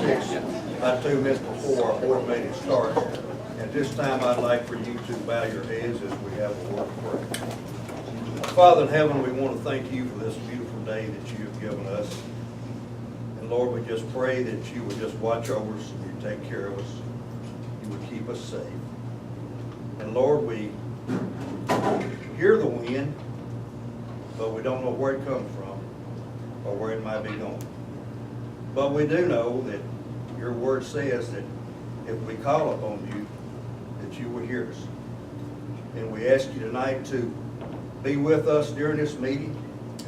6, about 2 minutes before our board meeting starts. At this time, I'd like for you to bow your heads as we have a word of prayer. Father in heaven, we want to thank you for this beautiful day that you have given us. And Lord, we just pray that you would just watch over us and you take care of us. You would keep us safe. And Lord, we hear the wind, but we don't know where it comes from or where it might be going. But we do know that your word says that if we call upon you, that you will hear us. And we ask you tonight to be with us during this meeting,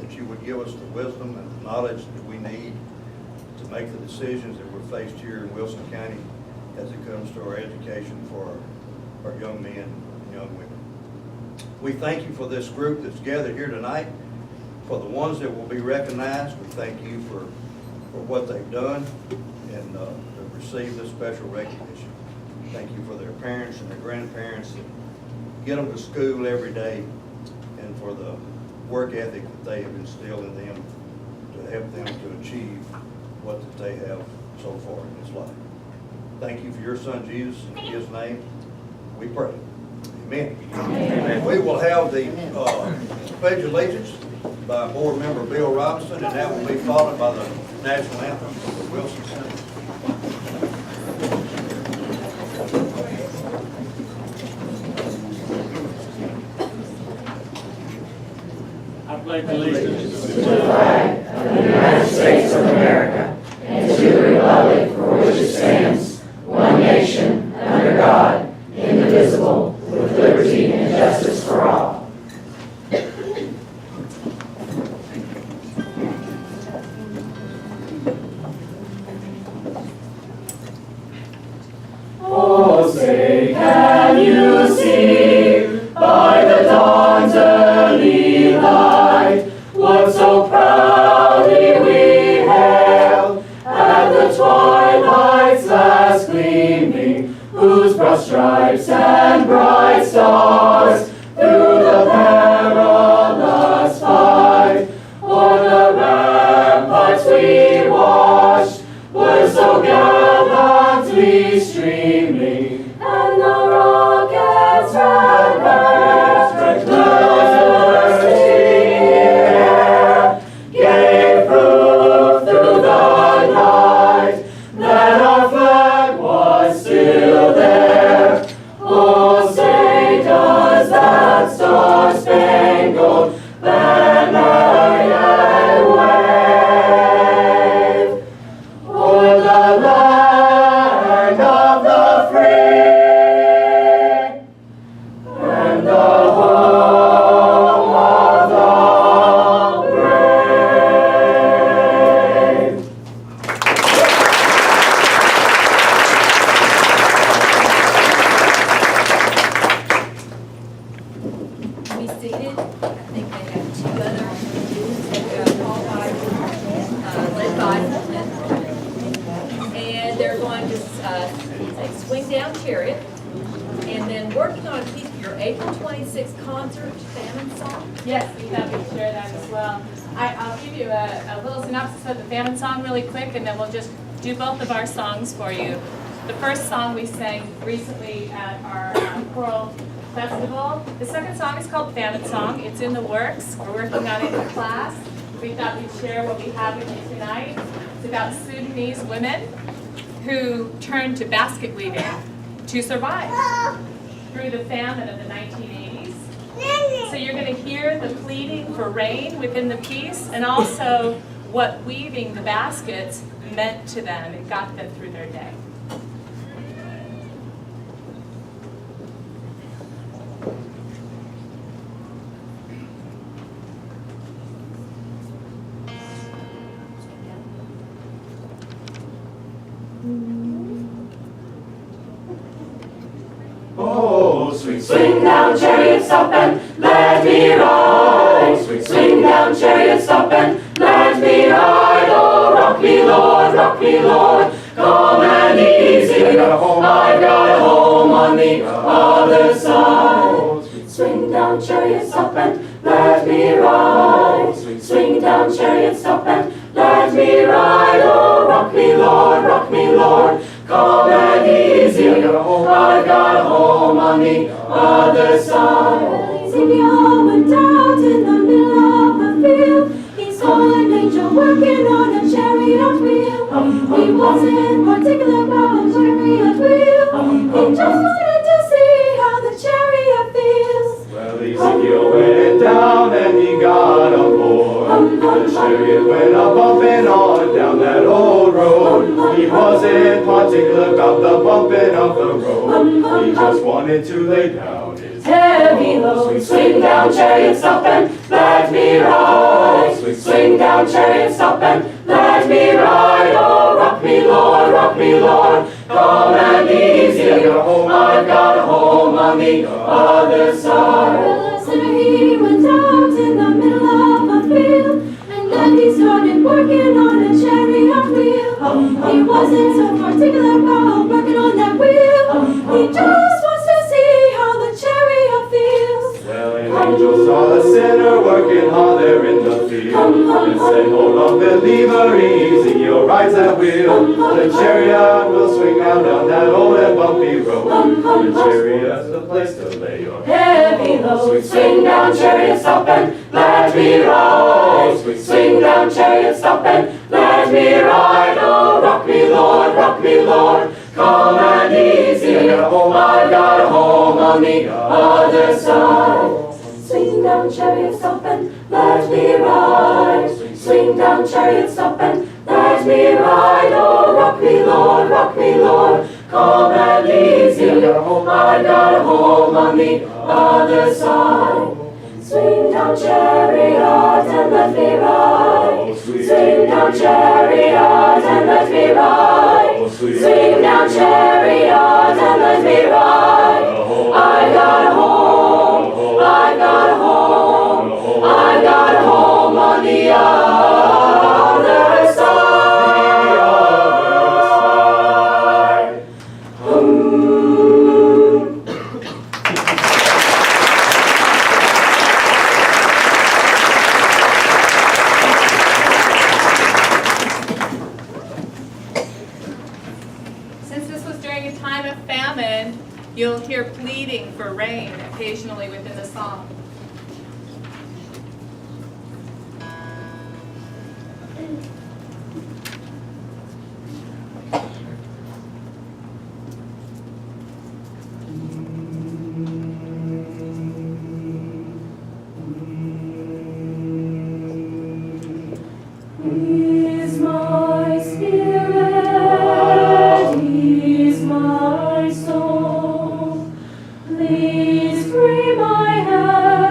that you would give us the wisdom and the knowledge that we need to make the decisions that we're faced here in Wilson County as it comes to our education for our young men and young women. We thank you for this group that's gathered here tonight. For the ones that will be recognized, we thank you for what they've done and to receive this special recognition. Thank you for their parents and their grandparents that get them to school every day, and for the work ethic that they have instilled in them to help them to achieve what that they have so far in this life. Thank you for your son Jesus. In his name we pray. Amen. Amen. We will have the Pledge of Allegiance by Board Member Bill Robinson, and that will be followed by the National Anthem from the Wilson Center. I pledge allegiance to the flag of the United States of America and to the republic for which it stands, one nation, under God, indivisible, with liberty and justice for all. Oh, say, can you see by the dawn's early light what so proudly we hailed at the twilight's last gleaming, whose broad stripes and bright stars through the perilous fight o'er the ramparts we watched were so gallantly streaming, and the rockets red burst bursting air gave proof through the night that our flag was still there. Oh, say does that star-spangled banner yet wave o'er the land of the free and the home of the brave. Be seated. I think they have two other students that qualified, led by and they're going to say swing down chariot, and then working on a piece of your April 26th concert famine song. Yes, we thought we'd share that as well. I'll give you a little synopsis of the famine song really quick, and then we'll just do both of our songs for you. The first song we sang recently at our choral festival. The second song is called Famine Song. It's in the works. We're working on it in class. We thought we'd share what we have with you tonight. It's about Sudanese women who turned to basket weaving to survive through the famine of the 1980s. So you're going to hear the pleading for rain within the piece, and also what weaving the baskets meant to them. It got them through their day. Oh, sweet swing down, chariot, stop and let me ride. Sweet swing down, chariot, stop and let me ride. Oh, rock me, Lord, calm and easy. I've got a home on the other side. Sweet swing down, chariot, stop and let me ride. Sweet swing down, chariot, stop and let me ride. Oh, rock me, Lord, the other side. Ezekiel went out in the middle of the field. He saw an angel working on a chariot wheel. He wasn't particular about a chariot wheel. He just wanted to see how the chariot feels. Well, Ezekiel went down and he got on board. The chariot went a bumping on down that old road. He wasn't particular about the bumping of the road. He just wanted to lay down his Heavy load. Swing down, chariot, stop and let me ride. Swing down, chariot, stop and let me ride. Oh, rock me, Lord, calm and easy. I've got a home on the other side. So he went out in the middle of a field, and then he started working on a chariot wheel. He wasn't so particular about working on that wheel. He just wants to see how the chariot feels. Well, an angel saw a sinner working hard there in the field and said, hold on, believer, Ezekiel rides that wheel. The chariot will swing down that old and bumpy road. The chariot's the place to lay your head. Heavy load. Swing down, chariot, stop and let me ride. Swing down, chariot, stop and let me ride. Oh, rock me, Lord, calm and easy. I've got a home on the other side. Swing down, chariot, stop and let me ride. Swing down, chariot, stop and let me ride. Oh, rock me, Lord, calm and easy. I've got a home on the other side. Swing down, chariot, and let me ride. Swing down, chariot, and let me ride. Swing down, chariot, and let me ride. I got a home, I got a home, I got a home on the other side. Since this was during a time of famine, you'll hear pleading for rain occasionally within the song. Ease my spirit, ease my soul. Please free my hand.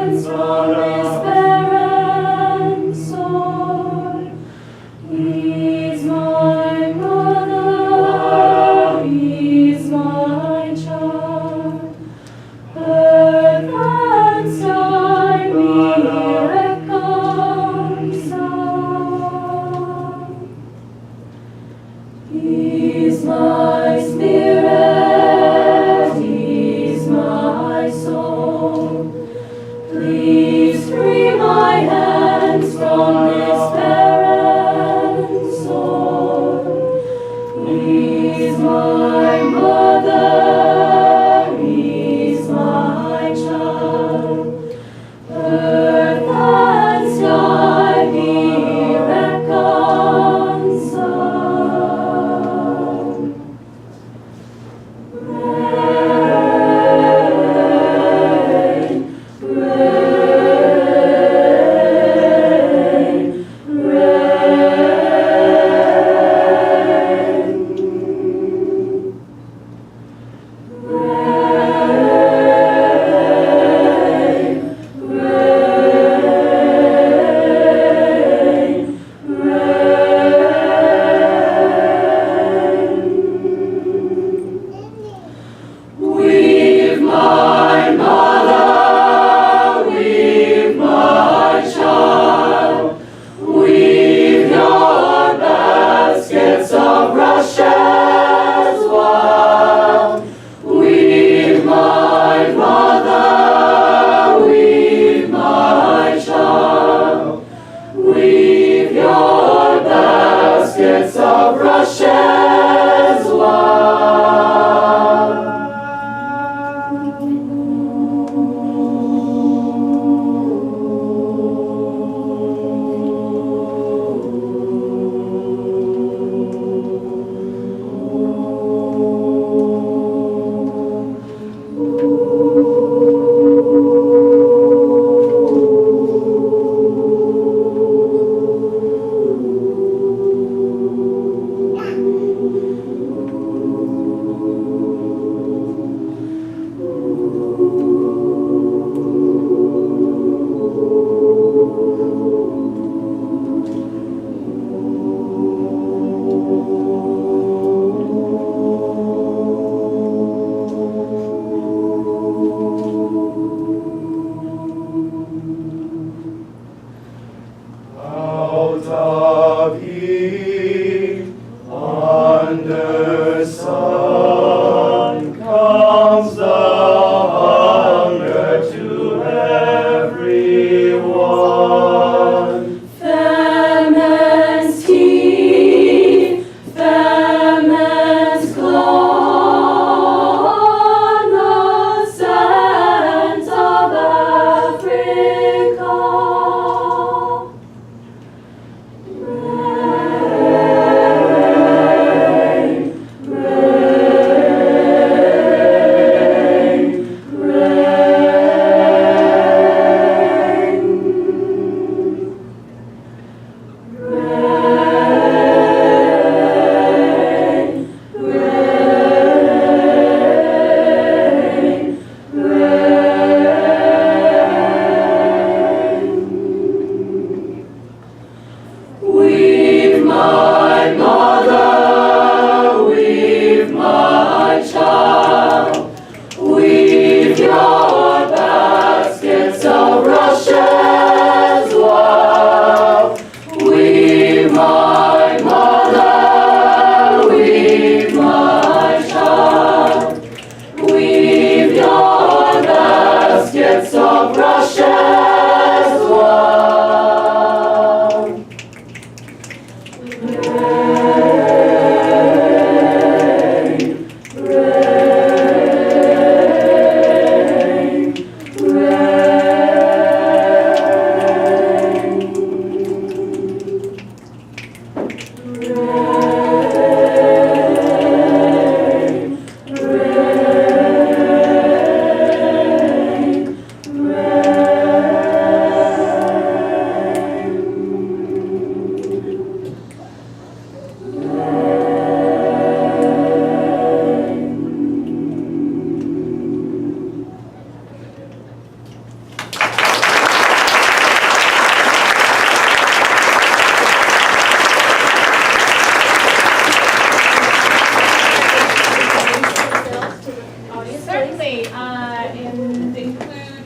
Certainly, and include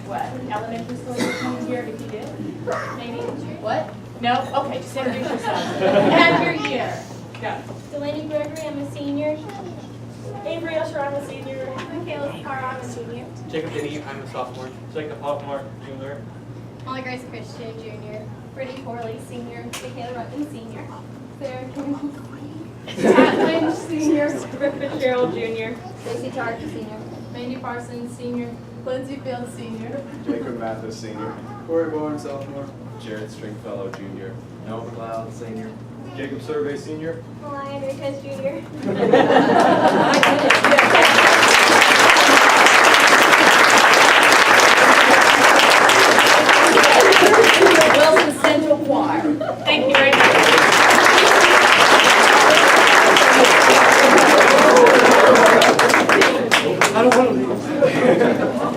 what? Elementary school coming here if you did? Maybe? What? No? Okay, just introduce yourself. And your year. Go. Delaney Gregory, I'm a senior. Avery Usher, I'm a senior. Michaela Carr, I'm a senior. Jacob Denny, I'm a sophomore. Jacob Hoffmore, junior. Molly Grace Christian, junior. Brittany Corley, senior. Michaela Rutten, senior. Sarah Kim, Pat Lynch, senior. Rick Fitzgerald, junior. Stacey Tart, senior. Mandy Parsons, senior. Lindsay Fields, senior. Jacob Mathis, senior. Corey Bourne, sophomore. Jared Stringfellow, junior. Noah McLeod, senior. Jacob Survey, senior. Malaya Enriquez, junior. Wilson Central Choir. Thank you very much. I don't want to leave.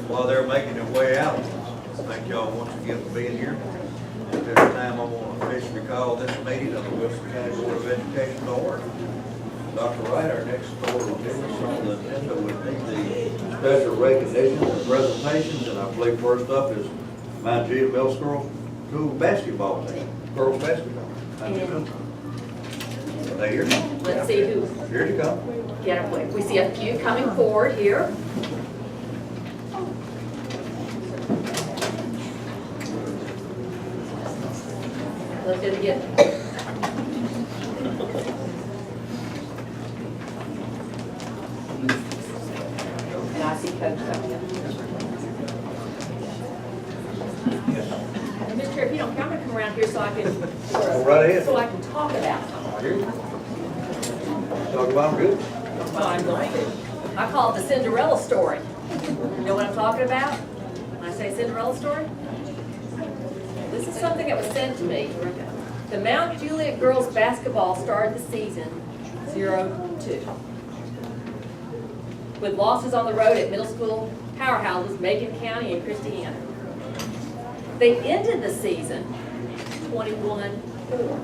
While they're making their way out, thank y'all once again for being here. At this time, I want to officially call this meeting of the Wilson County Board of Education to order. Dr. Wright, our next order of business on the agenda would be the special recognition and presentations, and I believe first up is Mount Juliet Middle School basketball team, girls basketball. How you doing? Are they here? Let's see who, Here you come. we see a few coming forward here. Let's do it again. And I see Coach coming up. Mr. Chair, if you don't, I'm gonna come around here so I can, Go right ahead. so I can talk about it. Here. Talk about them good. Well, I'm going to. I call it the Cinderella story. You know what I'm talking about when I say Cinderella story? This is something that was sent to me. The Mount Juliet girls basketball started the season 0-2. With losses on the road at middle school powerhouses, Macon County and Christiana. They ended the season 21-4.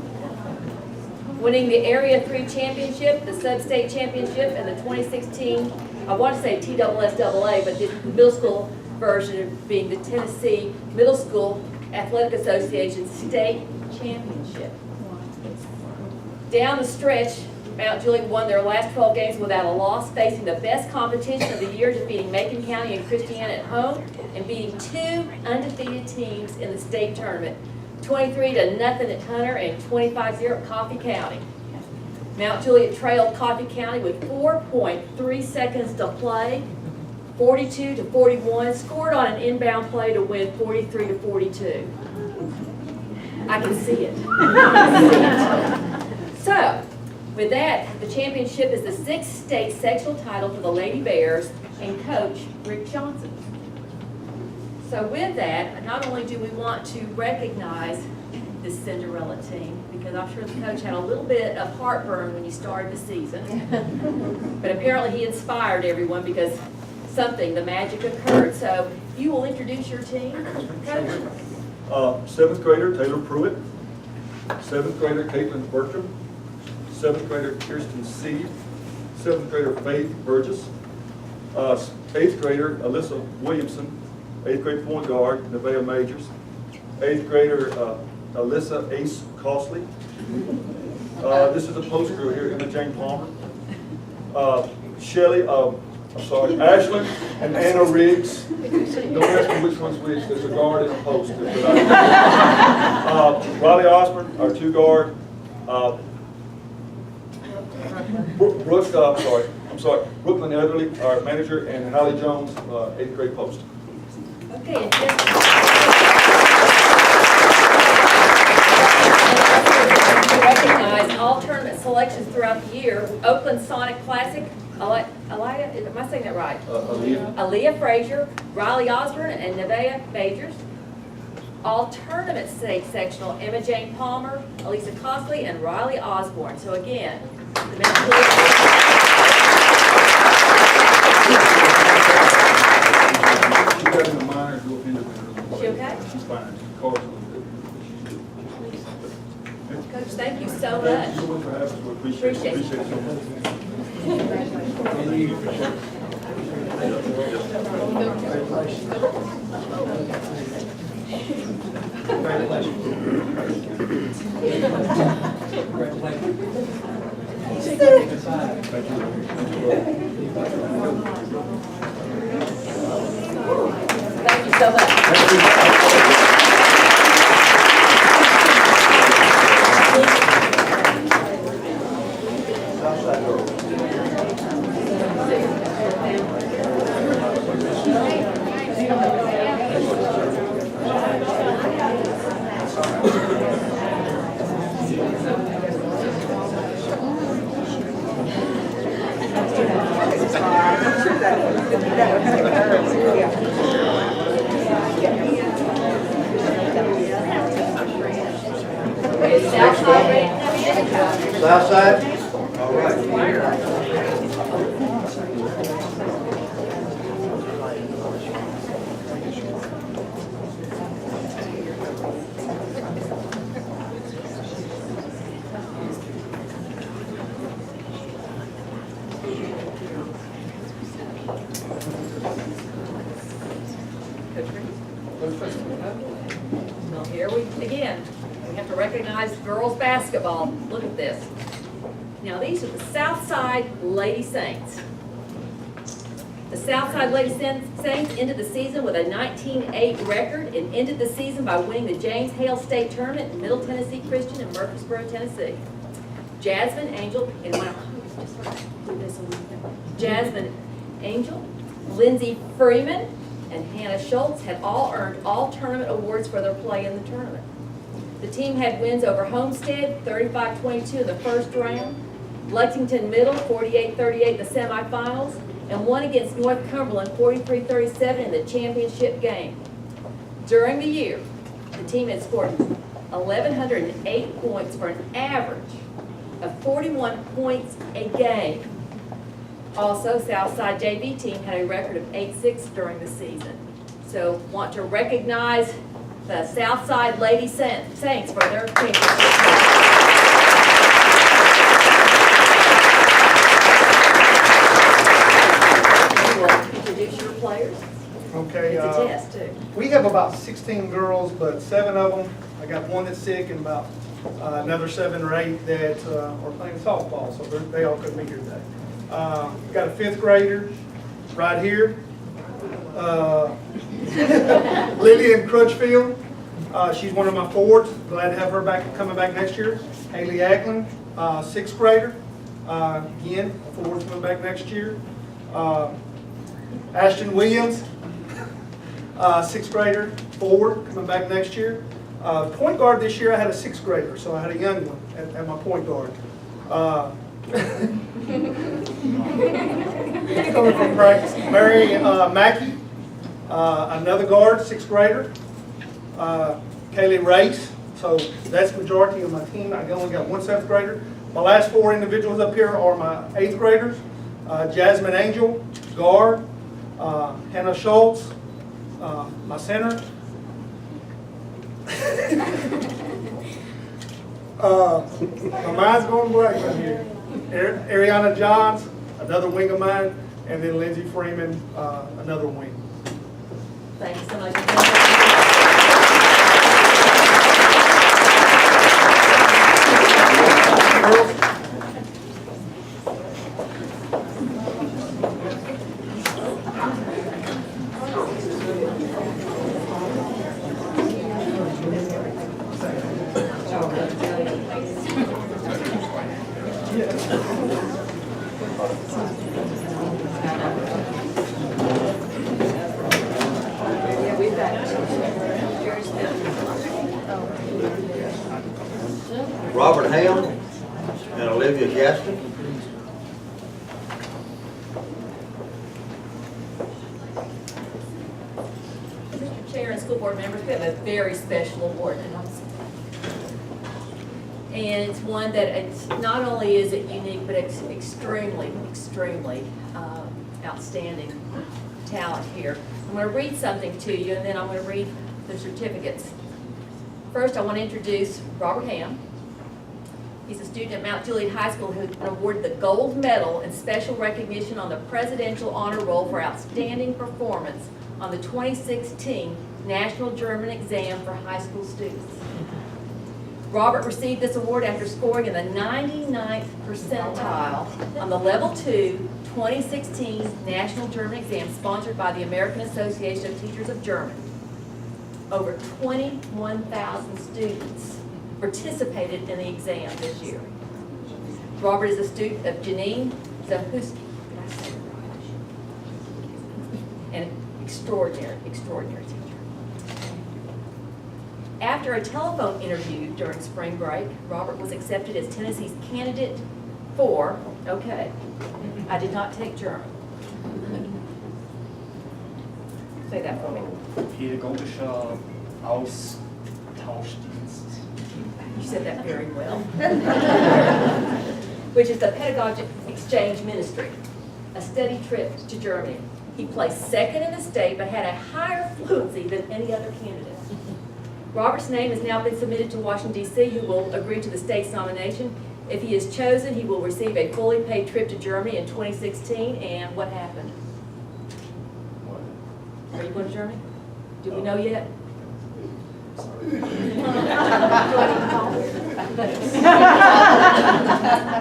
Winning the Area 3 championship, the sub-state championship, and the 2016, I want to say TSSAA, but the middle school version being the Tennessee Middle School Athletic Association state championship. Down the stretch, Mount Juliet won their last 12 games without a loss, facing the best competition of the year, defeating Macon County and Christiana at home, and beating two undefeated teams in the state tournament, 23-0 at Hunter and 25-0 at Coffee County. Mount Juliet trailed Coffee County with 4.3 seconds to play, 42-41, scored on an inbound play to win 43-42. I can see it. So, with that, the championship is the 6th state sectional title for the Lady Bears and coach Rick Johnson. So with that, not only do we want to recognize this Cinderella team, because I'm sure the coach had a little bit of heartburn when you started the season, but apparently he inspired everyone because something, the magic occurred. So you will introduce your team, Coach? Seventh grader Taylor Pruitt, seventh grader Caitlin Bertram, seventh grader Kirsten Seed, seventh grader Faith Burgess, eighth grader Alyssa Williamson, eighth grade point guard Nevaeh Majors, eighth grader Alyssa Ace Costley. This is the post girl here, Emma Jane Palmer. Ashlyn and Anna Riggs. Don't ask me which one's which, there's a guard and a post. Riley Osborne, our two guard. Brooklyn Elderly, our manager, and Hallie Jones, eighth grade post. Okay, and just to recognize all tournament selections throughout the year, Oakland Sonic Classic, Aliyah, am I saying that right? Aaliyah Frazier, Riley Osborne, and Nevaeh Majors. All tournament state sectional, Emma Jane Palmer, Elisa Costley, and Riley Osborne. So again, the mental She's got in the minors, go individual. She okay? She's fine. Coach, Coach, thank you so much. thank you so much for having us. We appreciate it. Appreciate it. So Thank you so much. Is Southside ready to come in? Southside? All right. Well, here we begin. We have to recognize girls basketball. Look at this. Now, these are the Southside Lady Saints. The Southside Lady Saints ended the season with a 19-8 record and ended the season by winning the James Hale State Tournament in Middle Tennessee Christian in Murfreesboro, Tennessee. Jasmine Angel, and when Jasmine Angel, Lindsay Freeman, and Hannah Schultz have all earned all tournament awards for their play in the tournament. The team had wins over Homestead, 35-22 in the first round, Lexington Middle, 48-38 in the semifinals, and won against North Cumberland, 43-37 in the championship game. During the year, the team had scored 1,108 points for an average of 41 points a game. Also, Southside JV team had a record of 8-6 during the season. So, want to recognize the Southside Lady Saints for their championship. Introduce your players. Okay, It's a test too. we have about 16 girls, but 7 of them, I got one that's sick and about another 7 or 8 that are playing softball, so they all couldn't be here today. Got a 5th grader right here, Lillian Crutchfield. She's one of my forwards. Glad to have her coming back next year. Haley Ackland, 6th grader. Again, forwards coming back next year. Ashton Williams, 6th grader, forward, coming back next year. Point guard this year, I had a 6th grader, so I had a young one at my point guard. Coming from practice, Mary Mackey, another guard, 6th grader. Kaylee Race, so that's the majority of my team. I only got one 7th grader. My last 4 individuals up here are my 8th graders. Jasmine Angel, guard. Hannah Schultz, my center. My mind's going blank right here. Ariana Johns, another wing of mine, and then Lindsay Freeman, another wing. Thank you so much. Yeah, we've got Robert Ham and Olivia Gaston. Mr. Chair and school board members, we have a very special award announcement. And it's one that it's not only is it unique, but it's extremely outstanding talent here. I'm going to read something to you, and then I'm going to read the certificates. First, I want to introduce Robert Ham. He's a student at Mount Juliet High School who's been awarded the gold medal and special recognition on the Presidential Honor Roll for outstanding performance on the 2016 National German Exam for high school students. Robert received this award after scoring in the 99th percentile on the Level 2 2016 National German Exam sponsored by the American Association of Teachers of German. Over 21,000 students participated in the exam this year. Robert is a student of Janine Zahuski. Did I say it right? An extraordinary teacher. After a telephone interview during spring break, Robert was accepted as Tennessee's candidate for, okay, I did not take German. Say that for me. Pädagogischer Austauschdienst. You said that very well. Which is the Pedagogic Exchange Ministry, a study trip to Germany. He placed second in the state, but had a higher fluency than any other candidate. Robert's name has now been submitted to Washington, D.C., who will agree to the state's nomination. If he is chosen, he will receive a fully paid trip to Germany in 2016. And what happened? What? Are you going to Germany? Do we know yet?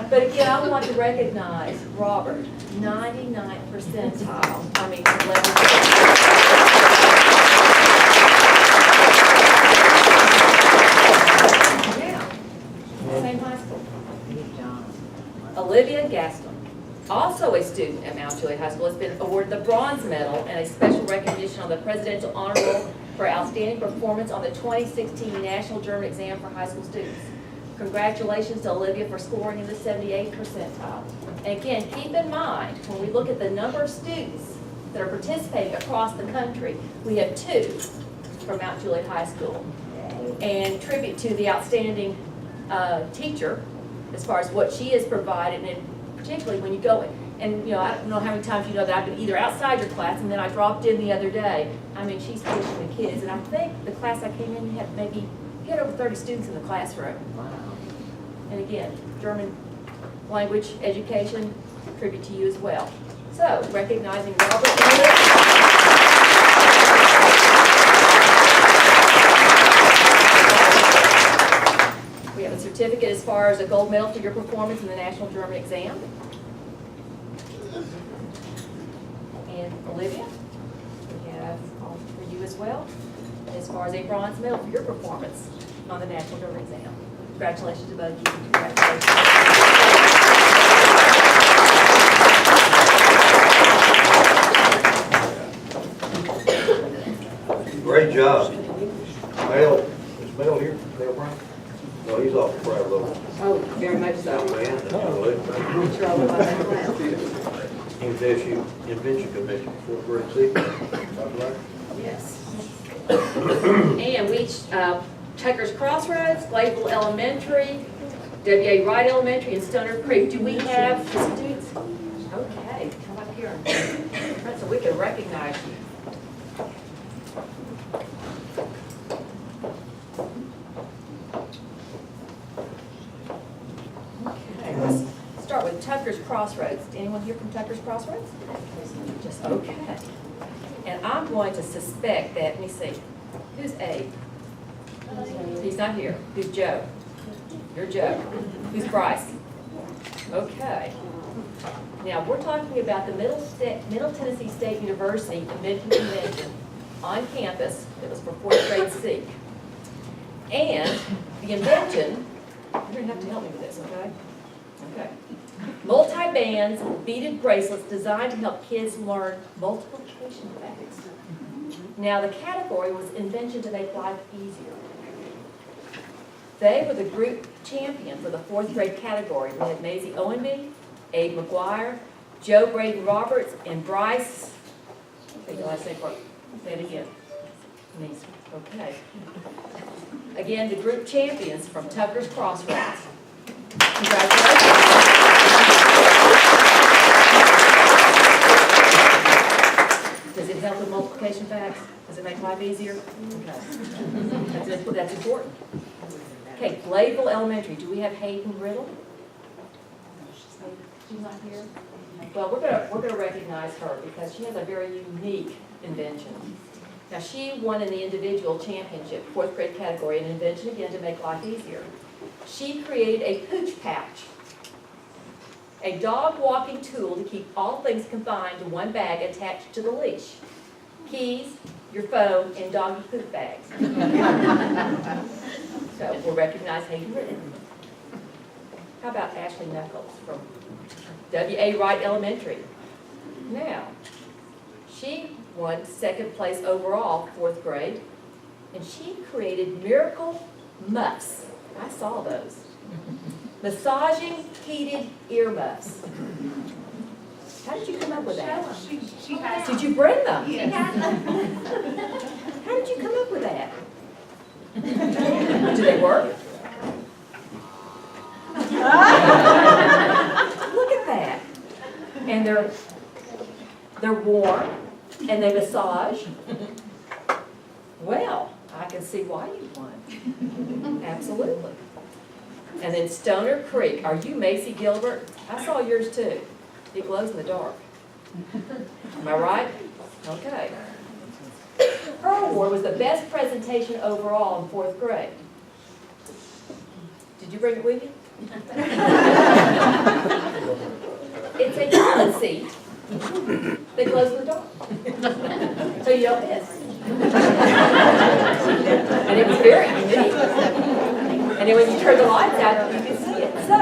But again, I want to recognize Robert, 99th percentile. I mean, 11. Same high school. Olivia Gaston, also a student at Mount Juliet High School, has been awarded the bronze medal and a special recognition on the Presidential Honor Roll for outstanding performance on the 2016 National German Exam for high school students. Congratulations to Olivia for scoring in the 78th percentile. And again, keep in mind, when we look at the number of students that are participating across the country, we have 2 from Mount Juliet High School. And tribute to the outstanding teacher as far as what she has provided, and particularly when you go in. And you know, I don't know how many times you know that I've been either outside your class and then I dropped in the other day. I mean, she's teaching the kids, and I think the class I came in had over 30 students in the classroom. Wow. And again, German language education, tribute to you as well. So, recognizing Robert. We have a certificate as far as a gold medal for your performance in the National German Exam. And Olivia, we have all for you as well, as far as a bronze medal for your performance on the National German Exam. Congratulations to both of you. Congratulations. Great job. Mel, is Mel here? Mel Brown? No, he's off the proud load. Oh, very much so. Young man, I'm sure I'll look like that now. he was SU Invention Commission, 4th grade senior. Yes. And we, Tucker's Crossroads, Gladeville Elementary, W.A. Wright Elementary, and Stoner Creek. Do we have the students? Okay, come up here. So we can recognize you. Tucker's Crossroads. Anyone here from Tucker's Crossroads? Just okay. And I'm going to suspect that, let me see, who's Abe? He's not here. Who's Joe? You're Joe. Who's Bryce? Okay. Now, we're talking about the Middle Tennessee State University Invention Convention on campus. It was for 4th grade C. And the invention, you're going to have to help me with this, okay? Okay. Multi-bands, beaded bracelets designed to help kids learn multiplication facts. Now, the category was invention to make life easier. They were the group champion for the 4th grade category. We had Maisie Owenby, Abe McGuire, Joe Braden Roberts, and Bryce. Say your last name for it. Say it again. Nice. Okay. Again, the group champions from Tucker's Crossroads. Congratulations. Does it help with multiplication facts? Does it make life easier? Okay. That's important. Okay, Bladeville Elementary. Do we have Hayden Riddle? She's not here. Well, we're gonna recognize her because she has a very unique invention. Now, she won in the individual championship, 4th grade category, an invention again to make life easier. She created a pooch pouch, a dog walking tool to keep all things confined to one bag attached to the leash. Keys, your phone, and doggy poop bags. So we'll recognize Hayden Riddle. How about Ashley Knuckles from W.A. Wright Elementary? Now, she won 2nd place overall, 4th grade, and she created Miracle Muffs. I saw those. Massaging heated ear muffs. How did you come up with that? She has. Did you bring them? Yes. How did you come up with that? Do they work? Look at that. And they're warm and they massage. Well, I can see why you won. Absolutely. And then Stoner Creek. Are you Macy Gilbert? I saw yours too. It glows in the dark. Am I right? Okay. Her award was the best presentation overall in 4th grade. Did you bring it with you? It's a toilet seat that glows in the dark. So you don't miss. And it was very unique. And then when you turn the lights out, you can see it. So,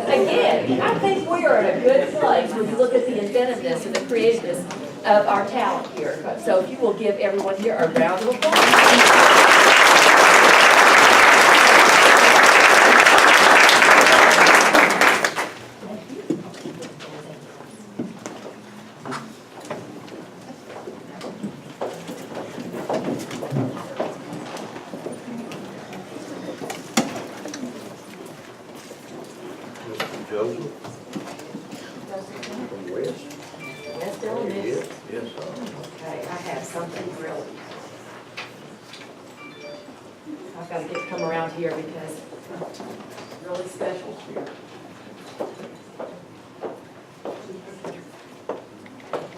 again, I think we are in a good place when you look at the inventiveness and the creativeness of our talent here. So if you will give everyone here a round of applause. Mr. Joseph from West. West Elementary. Yes, sir. Okay, I have something really. I've got to come around here because it's really special here.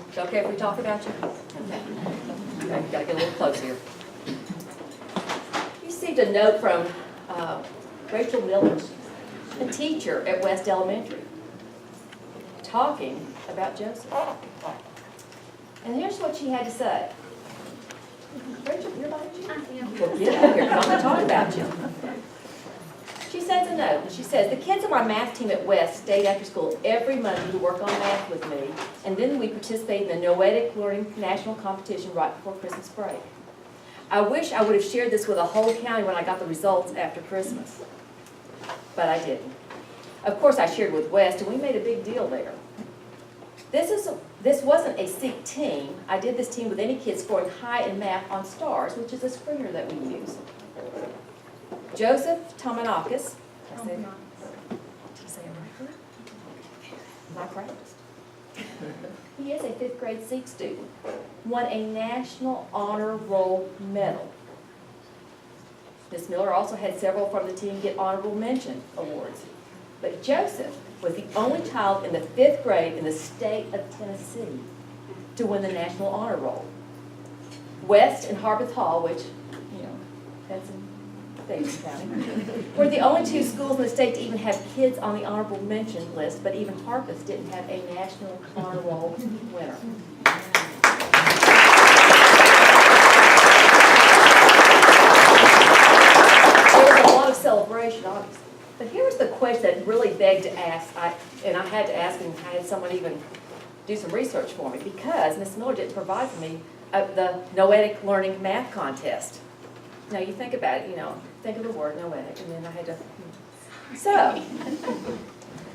It's okay if we talk about you? Okay. Okay, got to get a little close here. You received a note from Rachel Miller, a teacher at West Elementary, talking about Joseph. And here's what she had to say. Rachel, you're behind you? Well, get up here, come and talk about you. She sends a note, and she says, the kids on my math team at West stayed after school every Monday to work on math with me, and then we participated in the Noetic Learning National Competition right before Christmas break. I wish I would have shared this with the whole county when I got the results after Christmas, but I didn't. Of course, I shared with West, and we made a big deal there. This wasn't a seek team. I did this team with any kids scoring high in math on STARS, which is a screener that we use. Joseph Tomanakis. Did I say it right? I practiced. He is a 5th grade Sikh student. Won a National Honor Roll Medal. Ms. Miller also had several from the team get honorable mention awards. But Joseph was the only child in the 5th grade in the state of Tennessee to win the National Honor Roll. West and Harpeth Hall, which, you know, that's in Davidson County, were the only 2 schools in the state to even have kids on the honorable mention list, but even Harpeth didn't have a National Honor Roll winner. There was a lot of celebration, obviously. But here's the question that really begged to ask, and I had to ask, and I had someone even do some research for me, because Ms. Miller didn't provide for me the Noetic Learning Math Contest. Now you think about it, you know, think of the word noetic, and then I had to. So,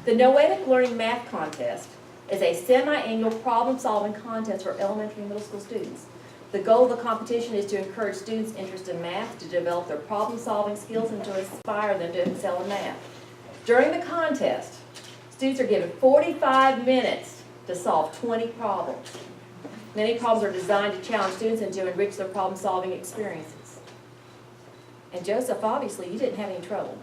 the Noetic Learning Math Contest is a semi-annual problem-solving contest for elementary and middle school students. The goal of the competition is to encourage students' interest in math, to develop their problem-solving skills, and to inspire them to excel in math. During the contest, students are given 45 minutes to solve 20 problems. Many problems are designed to challenge students and to enrich their problem-solving experiences. And Joseph, obviously, you didn't have any trouble.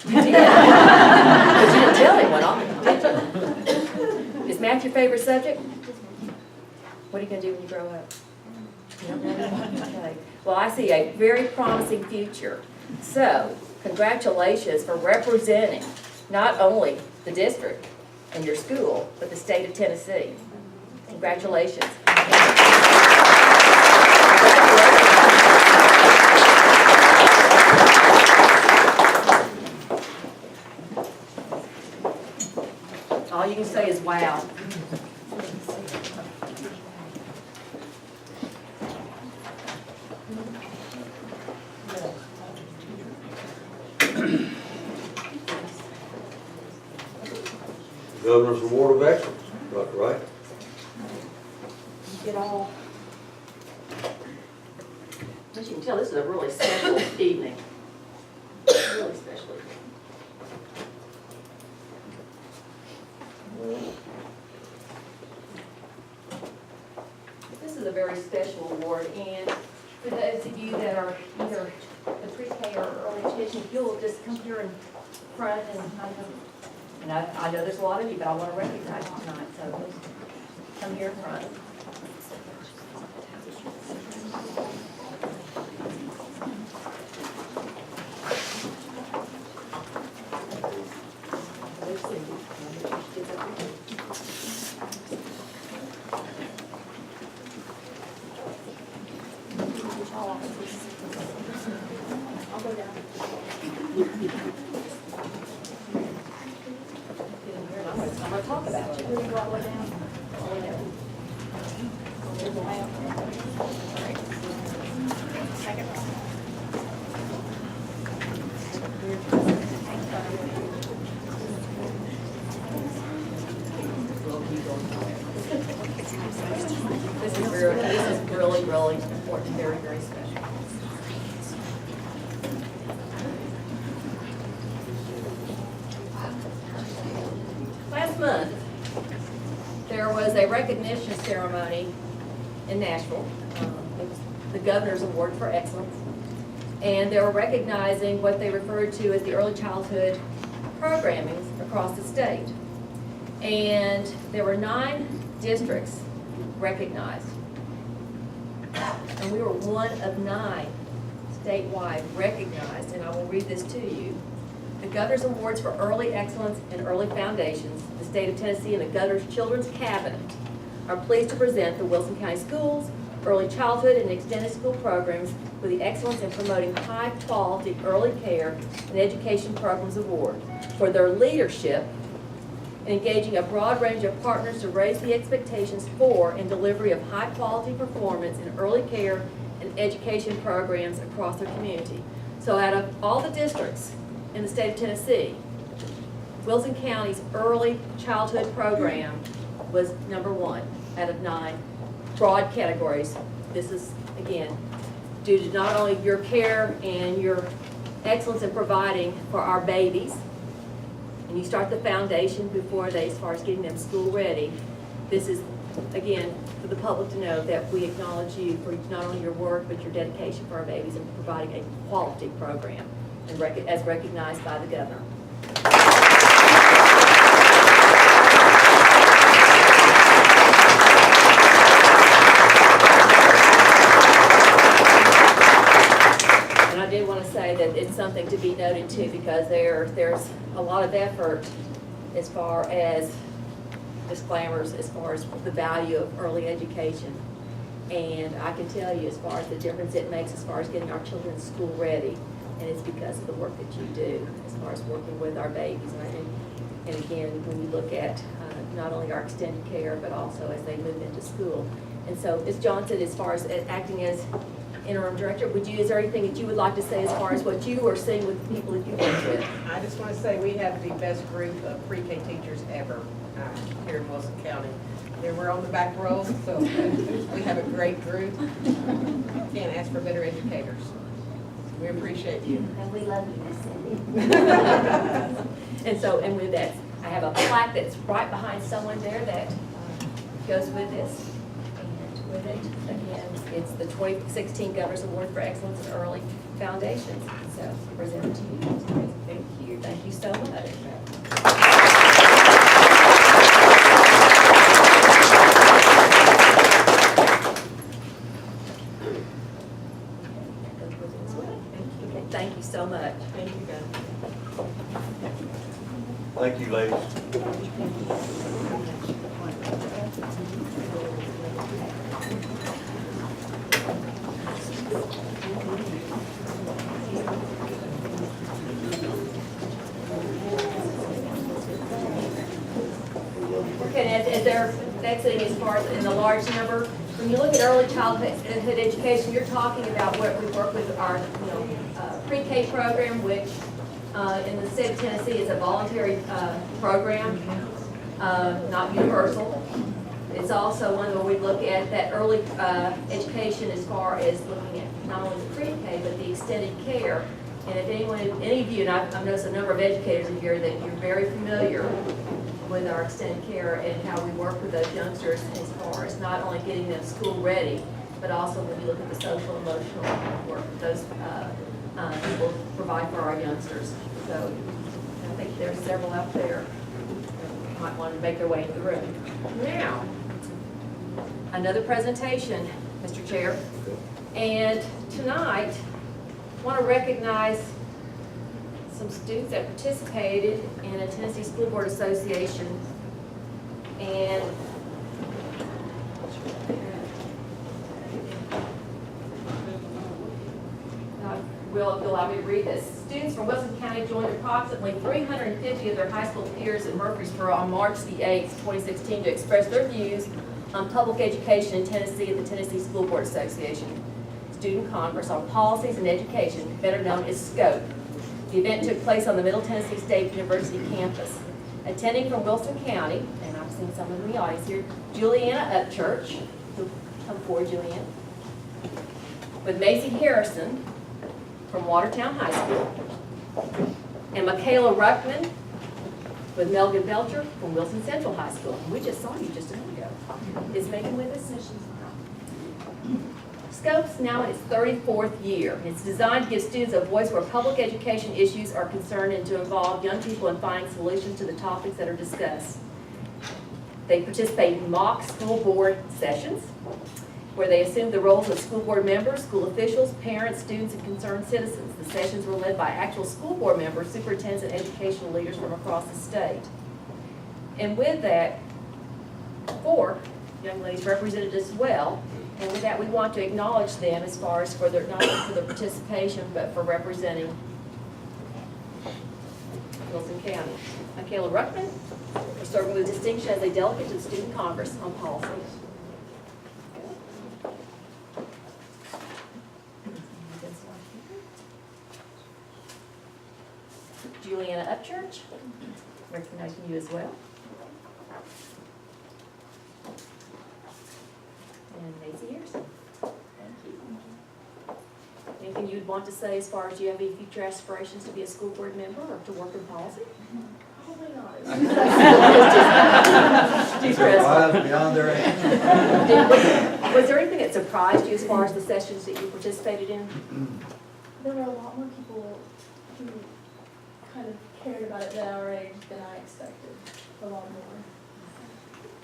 You did. But you didn't tell anyone, did you? Is math your favorite subject? What are you going to do when you grow up? You don't know? Okay. Well, I see a very promising future. So, congratulations for representing not only the district and your school, but the state of Tennessee. Congratulations. All you can say is wow. Governor's Award of Excellence, Dr. Wright. Get all. As you can tell, this is a really special evening. Really special evening. This is a very special award, and for those of you that are either the pre-K or early education, if you'll just come here in front and I know there's a lot of you, but I want to recognize you tonight, so come here in front. I'll go down. I'm going to talk about you. Will you go all the way down? All the way down. There's a lamp. All right. Second row. This is really, really important, very, very special. Last month, there was a recognition ceremony in Nashville. It was the Governor's Award for Excellence. And they were recognizing what they referred to as the early childhood programming across the state. And there were 9 districts recognized. And we were one of 9 statewide recognized, and I will read this to you. The Governor's Awards for Early Excellence and Early Foundations, the state of Tennessee and the Governor's Children's Cabinet are pleased to present the Wilson County Schools Early Childhood and Extended School Programs with the Excellence in Promoting High Quality Early Care and Education Programs Award for their leadership in engaging a broad range of partners to raise the expectations for and delivery of high quality performance in early care and education programs across their community. So out of all the districts in the state of Tennessee, Wilson County's early childhood program was #1 out of 9 broad categories. This is, again, due to not only your care and your excellence in providing for our babies, and you start the foundation before they, as far as getting them school ready. This is, again, for the public to know that we acknowledge you for not only your work, but your dedication for our babies and providing a quality program, and as recognized by the Governor. it's something to be noted too, because there's a lot of effort as far as disclaimers, as far as the value of early education. And I can tell you as far as the difference it makes as far as getting our children school ready, and it's because of the work that you do as far as working with our babies. And again, when you look at not only our extended care, but also as they move into school. And so, Ms. Johnson, as far as acting as interim director, is there anything that you would like to say as far as what you are seeing with the people that you work with? I just want to say we have the best group of pre-K teachers ever here in Wilson County. And we're on the back row, so we have a great group. Can't ask for better educators. We appreciate you. And we love you, Miss Cindy. And with that, I have a plaque that's right behind someone there that goes with this. And with it, again, it's the 2016 Governor's Award for Excellence in Early Foundations. So presented to you. Thank you. Thank you so much. Thank you so much. Thank you, guys. Thank you, ladies. Okay, as they're exiting as far as in the large number, when you look at early childhood education, you're talking about what we work with our pre-K program, which in the state of Tennessee is a voluntary program, not universal. It's also one where we look at that early education as far as looking at not only the pre-K, but the extended care. And if any of you, and I've noticed a number of educators in here, that you're very familiar with our extended care and how we work with those youngsters as far as not only getting them school ready, but also when you look at the social emotional work those people provide for our youngsters. So I think there's several out there that might want to make their way into the room. Now, another presentation, Mr. Chair. And tonight, I want to recognize some students that participated in a Tennessee School Board Association. And will allow me to read this. Students from Wilson County joined approximately 350 of their high school peers in Murfreesboro on March the 8th, 2016 to express their views on public education in Tennessee at the Tennessee School Board Association Student Congress on Policies and Education, better known as SCOPE. The event took place on the Middle Tennessee State University campus. Attending from Wilson County, and I've seen some in the audience here, Juliana Upchurch, come forward, Juliana, with Macy Harrison from Watertown High School, and Michaela Ruckman with Melvin Belcher from Wilson Central High School. And we just saw you just a minute ago. Is Megan with us? SCOPE's now in its 34th year. It's designed to give students a voice where public education issues are concerned and to involve young people in finding solutions to the topics that are discussed. They participate in mock school board sessions where they assume the roles of school board members, school officials, parents, students, and concerned citizens. The sessions were led by actual school board members, superintendents, and educational leaders from across the state. And with that, 4 young ladies represented as well. And with that, we want to acknowledge them as far as for their, not only for their participation, but for representing Wilson County. Michaela Ruckman is serving with distinction as a delegate to the Student Congress on Policy. Juliana Upchurch, recognizing you as well. And Macy Harrison. Thank you. Anything you'd want to say as far as, do you have any future aspirations to be a school board member or to work in policy? Probably not. Too stressful. Wise beyond their age. Was there anything that surprised you as far as the sessions that you participated in? There were a lot more people who kind of cared about it at our age than I expected. A lot more.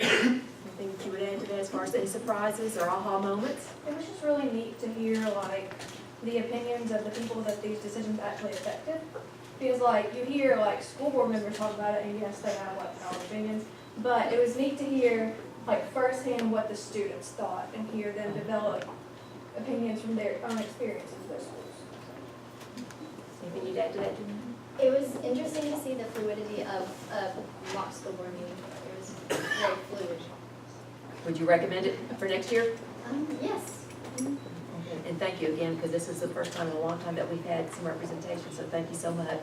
Anything that you would add to that as far as any surprises or aha moments? It was just really neat to hear like the opinions of the people that these decisions actually affected. Because like, you hear like school board members talk about it, and yes, they have like our opinions, but it was neat to hear like firsthand what the students thought and hear them develop opinions from their own experiences with schools. Anything you'd add to that, Julie? It was interesting to see the fluidity of a mock school board meeting. It was very fluid. Would you recommend it for next year? Yes. And thank you again, because this is the first time in a long time that we've had some representation, so thank you so much.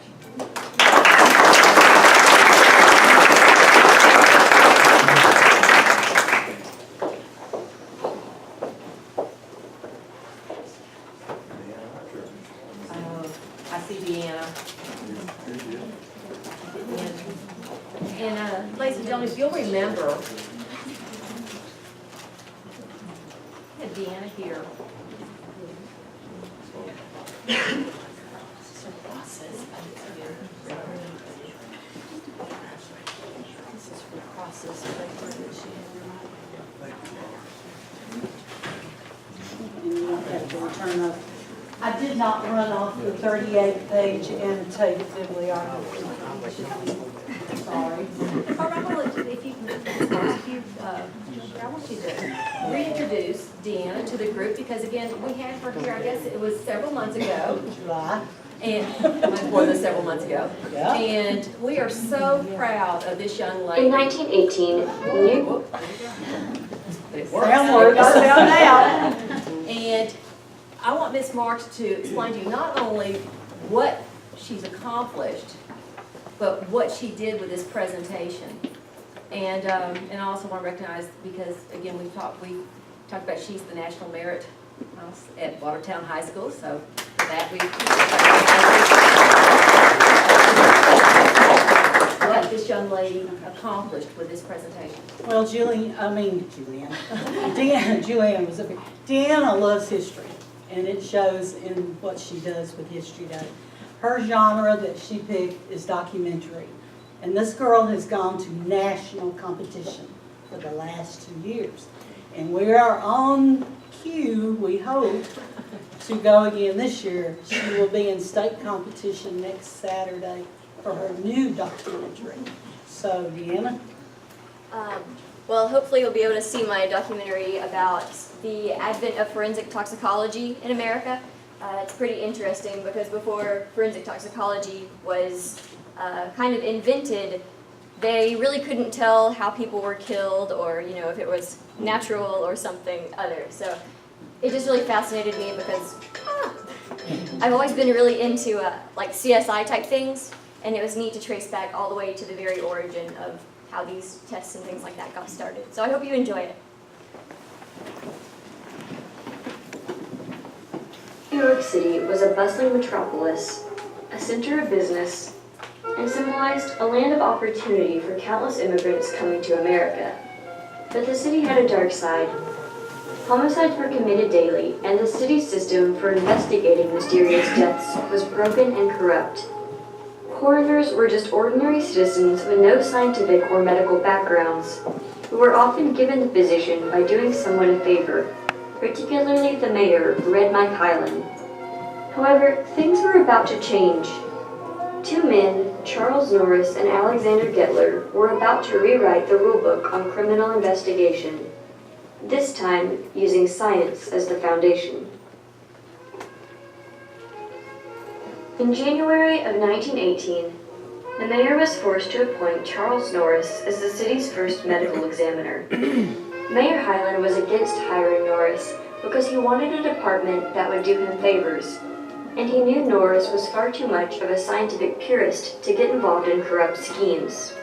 I see Deanna. And ladies and gentlemen, if you'll remember, I had Deanna here. This is her process. This is her process paper that she And you won't have to return up. I did not run off the 38-page annotated bibliography. Sorry. I want you to reintroduce Deanna to the group, because again, we had her here, I guess it was several months ago. July. And more than several months ago. Yeah. And we are so proud of this young lady. In 1918, New Sam works down now. And I want Ms. Marks to explain to you not only what she's accomplished, but what she did with this presentation. And I also want to recognize, because again, we talked about she's the National Merit House at Watertown High School, so for that what this young lady accomplished with this presentation. Well, Julianne was up here. Deanna loves history, and it shows in what she does with History Day. Her genre that she picked is documentary. And this girl has gone to national competition for the last 2 years. And we are on cue, we hope, to go again this year. She will be in state competition next Saturday for her new documentary. So, Deanna? Well, hopefully you'll be able to see my documentary about the advent of forensic toxicology in America. It's pretty interesting because before forensic toxicology was kind of invented, they really couldn't tell how people were killed, or if it was natural or something other. So it just really fascinated me because I've always been really into like CSI type things, and it was neat to trace back all the way to the very origin of how these tests and things like that got started. So I hope you enjoy it. New York City was a bustling metropolis, a center of business, and symbolized a land of opportunity for countless immigrants coming to America. But the city had a dark side. Homicides were committed daily, and the city's system for investigating mysterious deaths was broken and corrupt. Coroners were just ordinary citizens with no scientific or medical backgrounds, who were often given the position by doing someone a favor, particularly the mayor, Red Mike Highland. However, things were about to change. Two men, Charles Norris and Alexander Gettler, were about to rewrite the rulebook on criminal investigation, this time using science as the foundation. In January of 1918, the mayor was forced to appoint Charles Norris as the city's first medical examiner. Mayor Highland was against hiring Norris because he wanted a department that would do him favors, and he knew Norris was far too much of a scientific purist to get involved in corrupt schemes.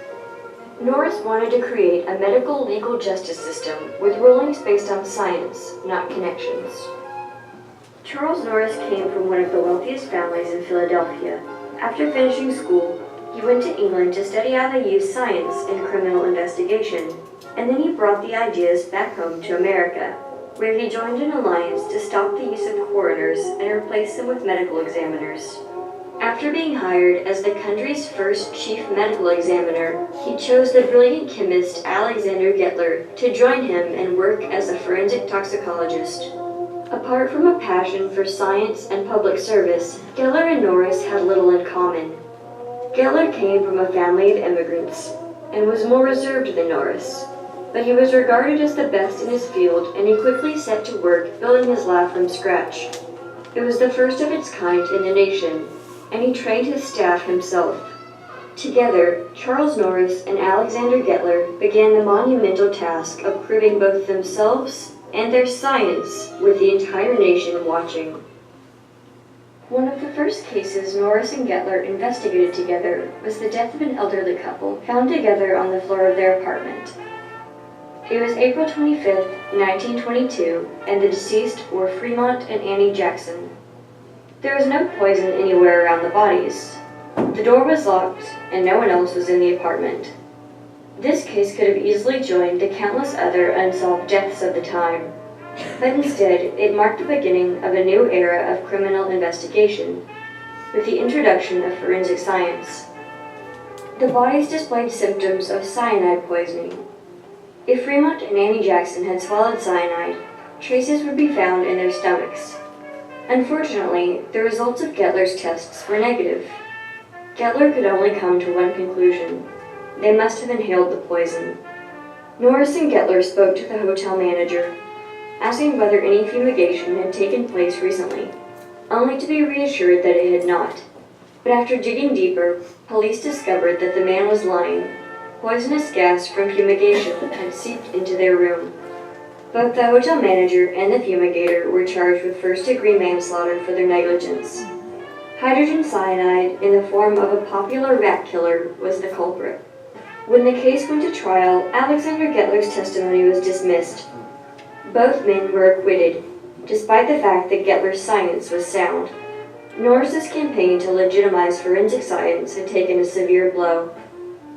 Norris wanted to create a medical legal justice system with rulings based on science, not connections. Charles Norris came from one of the wealthiest families in Philadelphia. After finishing school, he went to England to study how they use science in criminal investigation, and then he brought the ideas back home to America, where he joined an alliance to stop the use of coroners and replace them with medical examiners. After being hired as the country's first chief medical examiner, he chose the brilliant chemist Alexander Gettler to join him and work as a forensic toxicologist. Apart from a passion for science and public service, Gettler and Norris had little in common. Gettler came from a family of immigrants and was more reserved than Norris, but he was regarded as the best in his field, and he quickly set to work building his lab from scratch. It was the first of its kind in the nation, and he trained his staff himself. Together, Charles Norris and Alexander Gettler began the monumental task of proving both themselves and their science with the entire nation watching. One of the first cases Norris and Gettler investigated together was the death of an elderly couple found together on the floor of their apartment. It was April 25, 1922, and the deceased were Fremont and Annie Jackson. There was no poison anywhere around the bodies. The door was locked, and no one else was in the apartment. This case could have easily joined the countless other unsolved deaths of the time, but instead it marked the beginning of a new era of criminal investigation, with the introduction of forensic science. The bodies displayed symptoms of cyanide poisoning. If Fremont and Annie Jackson had swallowed cyanide, traces would be found in their stomachs. Unfortunately, the results of Gettler's tests were negative. Gettler could only come to one conclusion: they must have inhaled the poison. Norris and Gettler spoke to the hotel manager, asking whether any fumigation had taken place recently, only to be reassured that it had not. But after digging deeper, police discovered that the man was lying. Poisonous gas from fumigation had seeped into their room. Both the hotel manager and the fumigator were charged with first-degree manslaughter for their negligence. Hydrogen cyanide, in the form of a popular rat killer, was the culprit. When the case went to trial, Alexander Gettler's testimony was dismissed. Both men were acquitted, despite the fact that Gettler's science was sound. Norris's campaign to legitimize forensic science had taken a severe blow.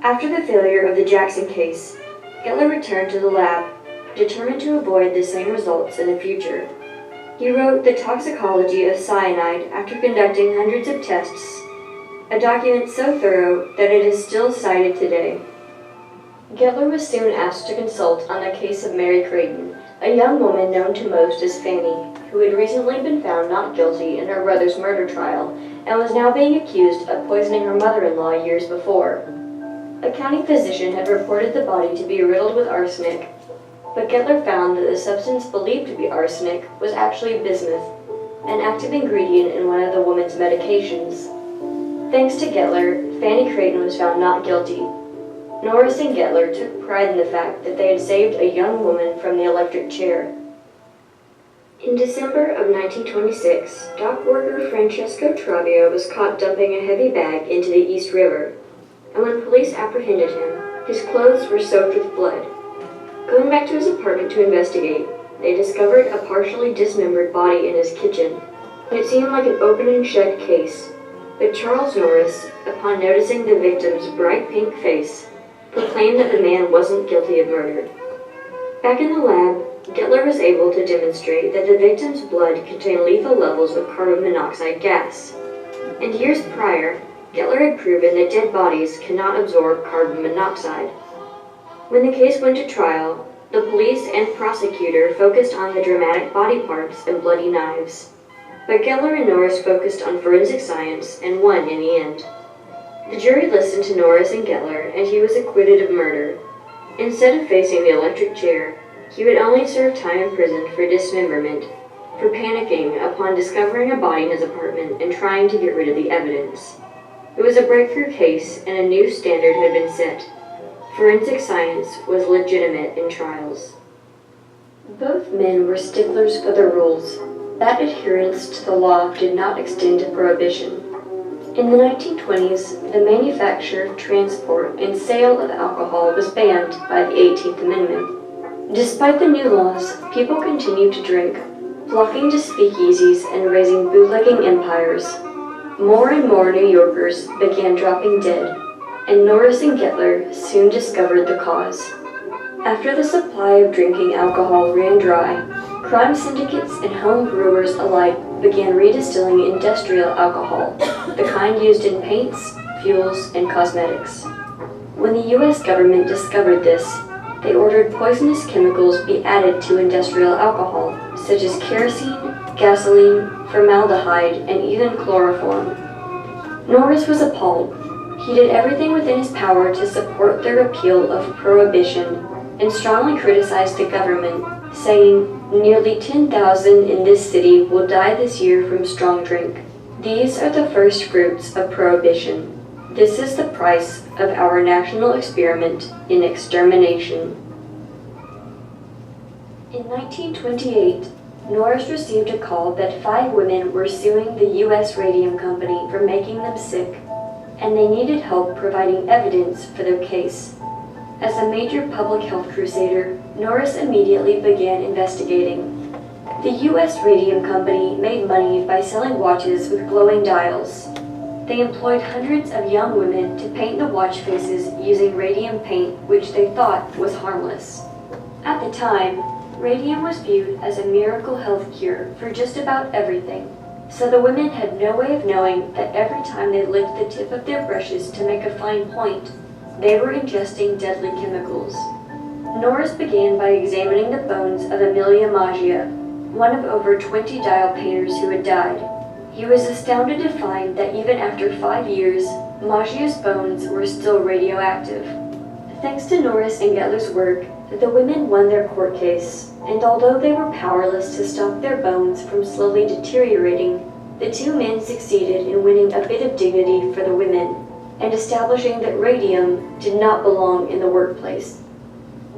After the failure of the Jackson case, Gettler returned to the lab, determined to avoid the same results in the future. He wrote The Toxicology of Cyanide after conducting hundreds of tests, a document so thorough that it is still cited today. Gettler was soon asked to consult on the case of Mary Creighton, a young woman known to most as Fanny, who had recently been found not guilty in her brother's murder trial and was now being accused of poisoning her mother-in-law years before. A county physician had reported the body to be riddled with arsenic, but Gettler found that the substance believed to be arsenic was actually bismuth, an active ingredient in one of the woman's medications. Thanks to Gettler, Fanny Creighton was found not guilty. Norris and Gettler took pride in the fact that they had saved a young woman from the electric chair. In December of 1926, dock worker Francesco Travio was caught dumping a heavy bag into the East River, and when police apprehended him, his clothes were soaked with blood. Going back to his apartment to investigate, they discovered a partially dismembered body in his kitchen. It seemed like an open and shut case, but Charles Norris, upon noticing the victim's bright pink face, proclaimed that the man wasn't guilty of murder. Back in the lab, Gettler was able to demonstrate that the victim's blood contained lethal levels of carbon monoxide gas. And years prior, Gettler had proven that dead bodies cannot absorb carbon monoxide. When the case went to trial, the police and prosecutor focused on the dramatic body parts and bloody knives. But Gettler and Norris focused on forensic science and won in the end. The jury listened to Norris and Gettler, and he was acquitted of murder. Instead of facing the electric chair, he would only serve time in prison for dismemberment, for panicking upon discovering a body in his apartment and trying to get rid of the evidence. It was a breakthrough case, and a new standard had been set. Forensic science was legitimate in trials. Both men were sticklers for the rules. That adherence to the law did not extend to prohibition. In the 1920s, the manufacture, transport, and sale of alcohol was banned by the 18th Amendment. Despite the new laws, people continued to drink, flocking to speakeasies and raising bootlegging empires. More and more New Yorkers began dropping dead, and Norris and Gettler soon discovered the cause. After the supply of drinking alcohol ran dry, crime syndicates and home brewers alike began redistilling industrial alcohol, the kind used in paints, fuels, and cosmetics. When the U.S. government discovered this, they ordered poisonous chemicals be added to industrial alcohol, such as kerosene, gasoline, formaldehyde, and even chloroform. Norris was appalled. He did everything within his power to support the repeal of prohibition and strongly criticized the government, saying, "Nearly 10,000 in this city will die this year from strong drink. These are the first fruits of prohibition. This is the price of our national experiment in extermination." In 1928, Norris received a call that 5 women were suing the U.S. Radium Company for making them sick, and they needed help providing evidence for their case. As a major public health crusader, Norris immediately began investigating. The U.S. Radium Company made money by selling watches with glowing dials. They employed hundreds of young women to paint the watch faces using radium paint, which they thought was harmless. At the time, radium was viewed as a miracle health cure for just about everything, so the women had no way of knowing that every time they licked the tip of their brushes to make a fine point, they were ingesting deadly chemicals. Norris began by examining the bones of Amelia Maggia, one of over 20 dial painters who had died. He was astounded to find that even after 5 years, Maggia's bones were still radioactive. Thanks to Norris and Gettler's work, the women won their court case, and although they were powerless to stop their bones from slowly deteriorating, the 2 men succeeded in winning a bit of dignity for the women and establishing that radium did not belong in the workplace.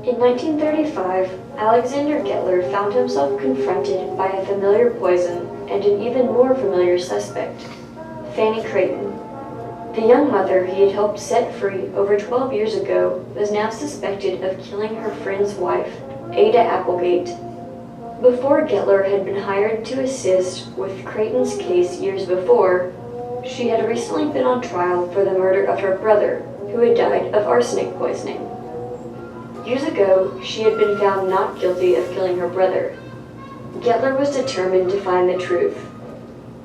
In 1935, Alexander Gettler found himself confronted by a familiar poison and an even more familiar suspect, Fanny Creighton. The young mother he had helped set free over 12 years ago was now suspected of killing her friend's wife, Ada Applegate. Before Gettler had been hired to assist with Creighton's case years before, she had recently been on trial for the murder of her brother, who had died of arsenic poisoning. Years ago, she had been found not guilty of killing her brother. Gettler was determined to find the truth.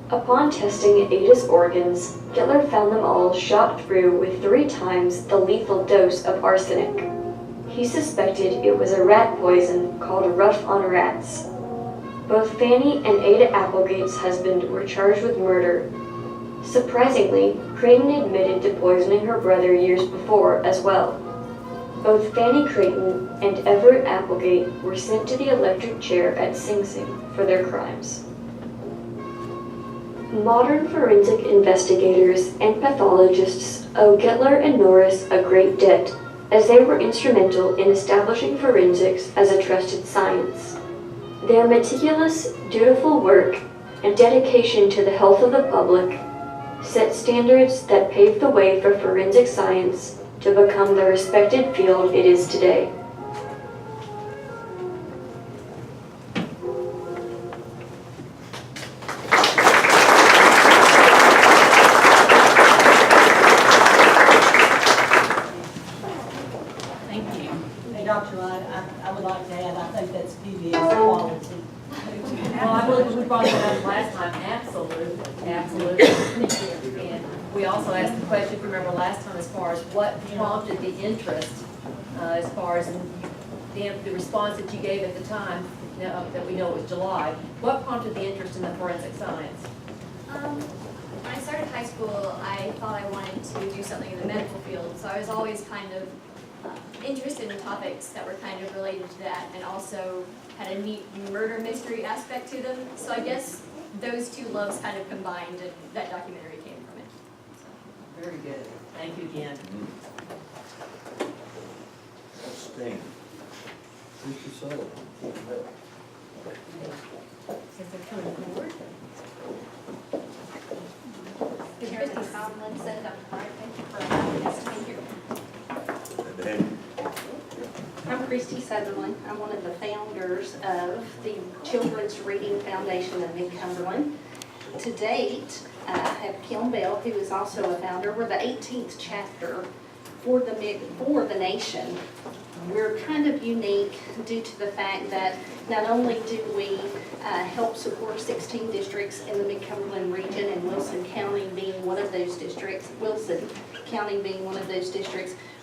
Upon testing Ada's organs, Gettler found them all shot through with 3 times the lethal dose of arsenic. He suspected it was a rat poison called rough on rats. Both Fanny and Ada Applegate's husband were charged with murder. Surprisingly, Creighton admitted to poisoning her brother years before as well. Both Fanny Creighton and Everett Applegate were sent to the electric chair at Sing Sing for their crimes. Modern forensic investigators and pathologists owe Gettler and Norris a great debt, as they were instrumental in establishing forensics as a trusted science. Their meticulous, dutiful work and dedication to the health of the public set standards that paved the way for forensic science to become the respected field it is today. Thank you. Hey, Dr. Wright, I would like to add, I think that's PBS quality. Well, I believe we brought that up last time, absolutely, absolutely. And we also asked the question, if you remember last time, as far as what prompted the interest, as far as the response that you gave at the time, that we know it was July. What prompted the interest in the forensic science? When I started high school, I thought I wanted to do something in the medical field, so I was always kind of interested in topics that were kind of related to that, and also had a neat murder mystery aspect to them. So I guess those 2 loves kind of combined, and that documentary came from it. So. Very good. Thank you again. Outstanding. Mr. Sullivan. Is there coming forward? Christy Tomlinson, Dr. Hart, thank you for allowing us to be here. I'm Christy Sutherland. I'm one of the founders of the Children's Reading Foundation of Mid-Cumberland. To date, I have Kim Bell, who is also a founder. We're the 18th chapter for the nation. We're kind of unique due to the fact that not only do we help support 16 districts in the Mid-Cumberland region, and Wilson County being one of those districts,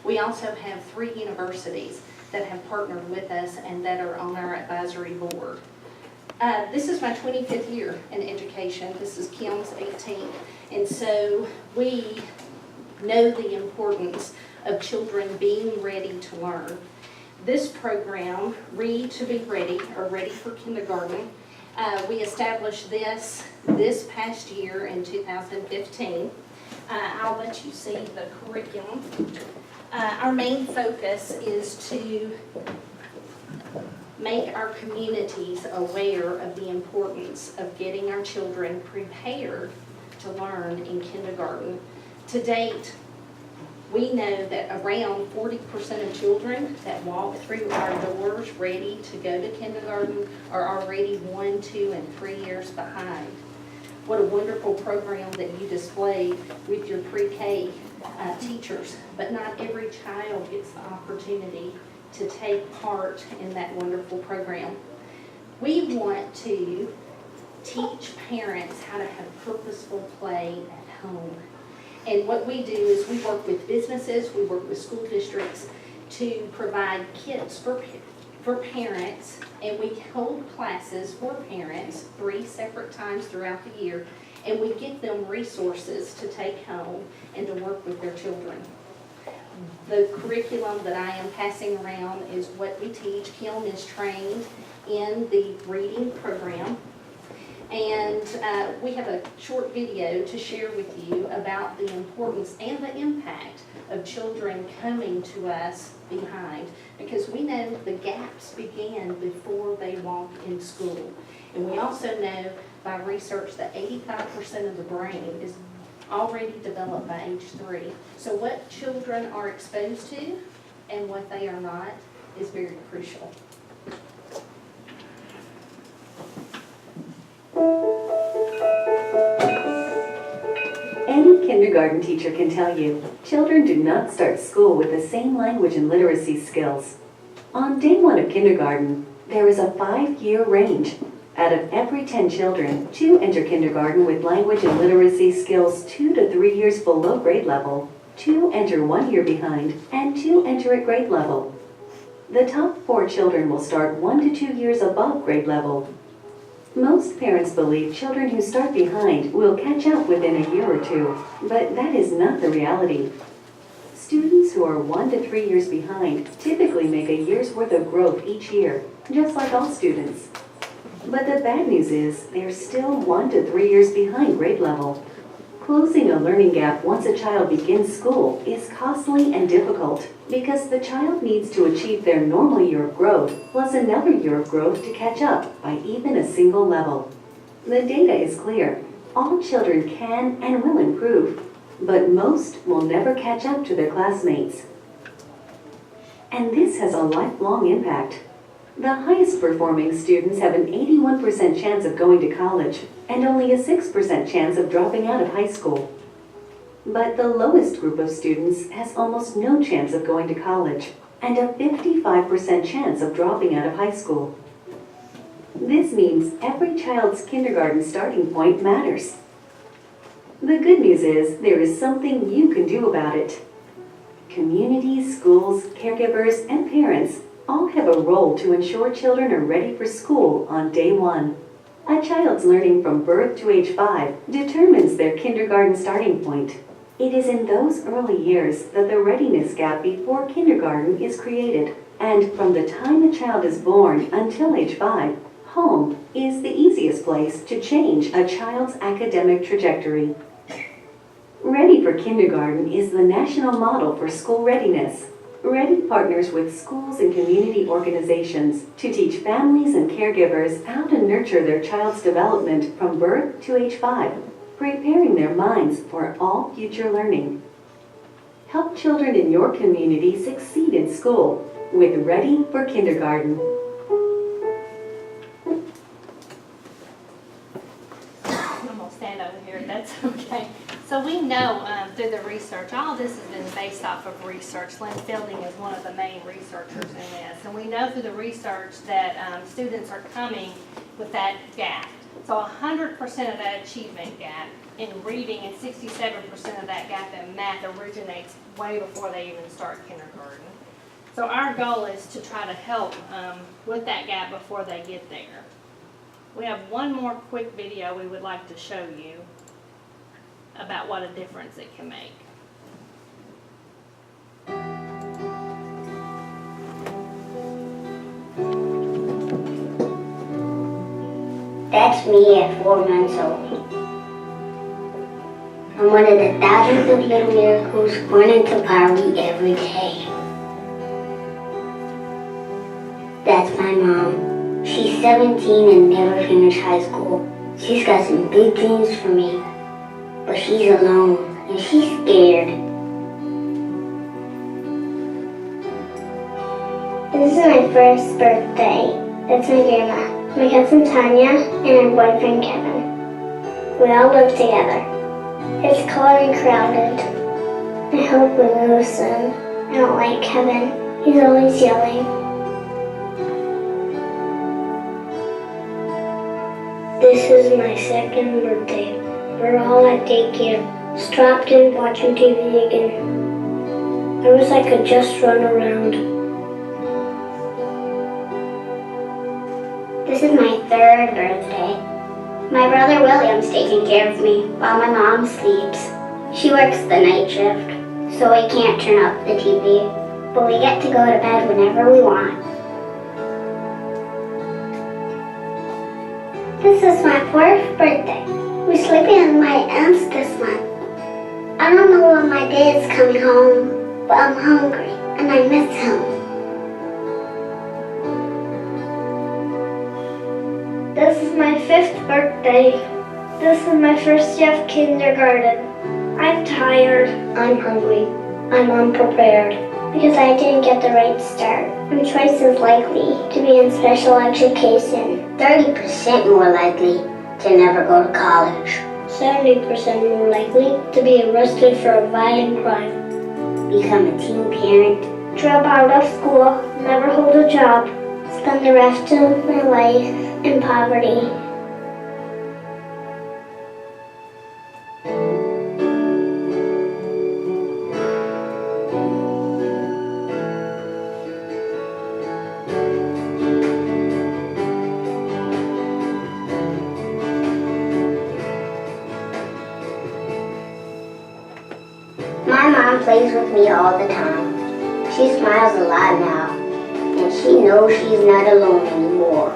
we also have 3 universities that have partnered with us and that are on our advisory board. This is my 25th year in education. This is Kim's 18th. And so we know the importance of children being ready to learn. This program, Read to be Ready, or Ready for Kindergarten, we established this past year in 2015. I'll let you see the curriculum. Our main focus is to make our communities aware of the importance of getting our children prepared to learn in kindergarten. To date, we know that around 40% of children that walk through our doors ready to go to kindergarten are already 1, 2, and 3 years behind. What a wonderful program that you displayed with your pre-K teachers, but not every child gets the opportunity to take part in that wonderful program. We want to teach parents how to have purposeful play at home. And what we do is we work with businesses, we work with school districts to provide kits for parents, and we hold classes for parents 3 separate times throughout the year, and we give them resources to take home and to work with their children. The curriculum that I am passing around is what we teach. Kim is trained in the reading program. And we have a short video to share with you about the importance and the impact of children coming to us behind. Because we know the gaps began before they walk in school. And we also know by research that 85% of the brain is already developed by age 3. So what children are exposed to and what they are not is very crucial. Any kindergarten teacher can tell you, children do not start school with the same language and literacy skills. On day 1 of kindergarten, there is a 5-year range. Out of every 10 children, 2 enter kindergarten with language and literacy skills 2 to 3 years below grade level, 2 enter 1 year behind, and 2 enter at grade level. The top 4 children will start 1 to 2 years above grade level. Most parents believe children who start behind will catch up within a year or 2, but that is not the reality. Students who are 1 to 3 years behind typically make a year's worth of growth each year, just like all students. But the bad news is they're still 1 to 3 years behind grade level. Closing a learning gap once a child begins school is costly and difficult because the child needs to achieve their normal year of growth plus another year of growth to catch up by even a single level. The data is clear. All children can and will improve, but most will never catch up to their classmates. And this has a lifelong impact. The highest performing students have an 81% chance of going to college and only a 6% chance of dropping out of high school. But the lowest group of students has almost no chance of going to college and a 55% chance of dropping out of high school. This means every child's kindergarten starting point matters. The good news is there is something you can do about it. Communities, schools, caregivers, and parents all have a role to ensure children are ready for school on day 1. A child's learning from birth to age 5 determines their kindergarten starting point. It is in those early years that the readiness gap before kindergarten is created, and from the time a child is born until age 5, home is the easiest place to change a child's academic trajectory. Ready for Kindergarten is the national model for school readiness. Ready partners with schools and community organizations to teach families and caregivers how to nurture their child's development from birth to age 5, preparing their minds for all future learning. Help children in your community succeed in school with Ready for Kindergarten. I'm gonna stand over here, if that's okay. So we know through the research, all this has been based off of research. Lynn Fielding is one of the main researchers in this. And we know through the research that students are coming with that gap. So 100% of that achievement gap in reading and 67% of that gap in math originates way before they even start kindergarten. So our goal is to try to help with that gap before they get there. We have one more quick video we would like to show you about what a difference it can make. That's me at 4 months old. I'm one of the thousands of little miracles born into poverty every day. That's my mom. She's 17 and never finished high school. She's got some big dreams for me, but she's alone and she's scared. This is my first birthday. That's my grandma, my cousin Tanya, and her boyfriend Kevin. We all live together. It's cold and crowded. I hope we move soon. I don't like Kevin. He's always yelling. This is my second birthday. We're all at daycare, strapped in watching TV again. I wish I could just run around. This is my third birthday. My brother William's taking care of me while my mom sleeps. She works the night shift, so we can't turn up the TV, but we get to go to bed whenever we want. This is my fourth birthday. We're sleeping at my aunt's this month. I don't know when my day is coming home, but I'm hungry and I miss him. This is my fifth birthday. This is my first day of kindergarten. I'm tired. I'm hungry. I'm unprepared. Because I didn't get the right start. I'm twice as likely to be in special education. 30% more likely to never go to college. 70% more likely to be arrested for a violent crime. Become a teen parent. Drop out of school. Never hold a job. Spend the rest of my life in poverty. My mom plays with me all the time. She smiles a lot now, and she knows she's not alone anymore.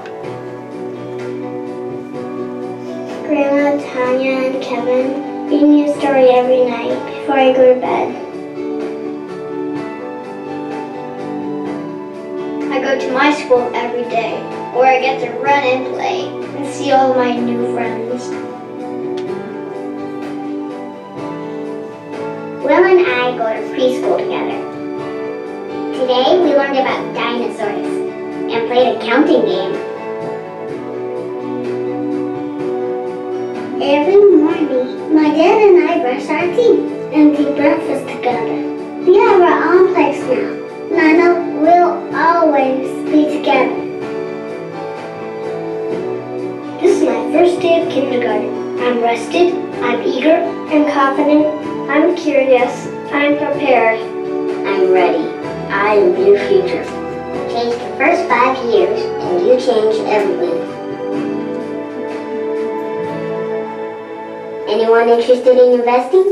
Grandma, Tanya, and Kevin read me a story every night before I go to bed. I go to my school every day, where I get to run and play and see all my new friends. Will and I go to preschool together. Today we learned about dinosaurs and played a counting game. Every morning, my dad and I brush our teeth and eat breakfast together. We have our own place now, and I know we'll always be together. This is my first day of kindergarten. I'm rested, I'm eager, I'm confident, I'm curious, I'm prepared. I'm ready. I am your future. Change the first 5 years, and you change everything. Anyone interested in investing?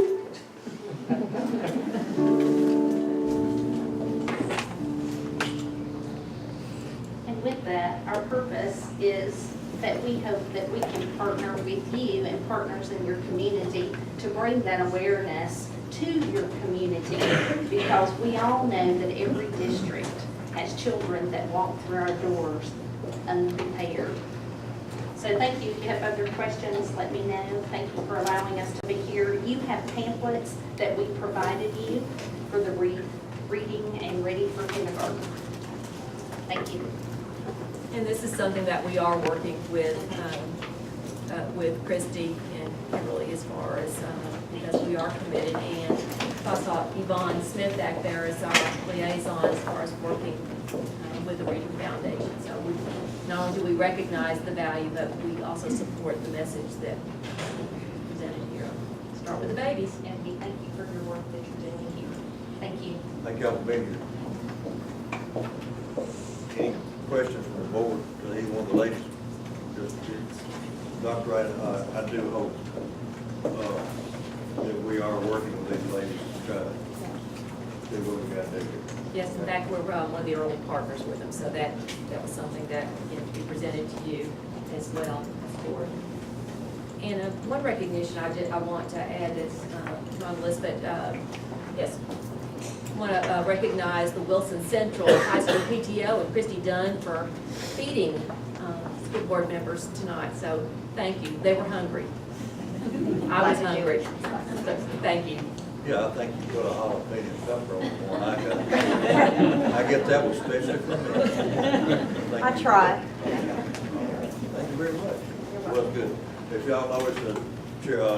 And with that, our purpose is that we hope that we can partner with you and partners in your community to bring that awareness to your community, because we all know that every district has children that walk through our doors unprepared. So thank you. If you have other questions, let me know. Thank you for allowing us to be here. You have pamphlets that we provided you for the reading and ready for kindergarten. Thank you. And this is something that we are working with Christy and Kimberly as far as, because we are committed. And I saw Yvonne Smith back there as our liaison as far as working with the Reading Foundation. So not only do we recognize the value, but we also support the message that we presented here. Start with the babies. And we thank you for your work that you're doing here. Thank you. Thank y'all for being here. Any questions from the board to either one of the ladies? Do Dr. Wright, I do hope that we are working with these ladies to try to do what we got to do. Yes, in fact, we're one of the early partners with them, so that was something that can be presented to you as well as board. And one recognition I want to add that's on the list, but yes, I want to recognize the Wilson Central High School PTO and Christy Dunn for feeding school board members tonight. So thank you. They were hungry. I was hungry. So thank you. Yeah, I think you put a jalapeno pepper on one. I get that one especially for me. I try. Thank you very much. Well, good. If y'all notice,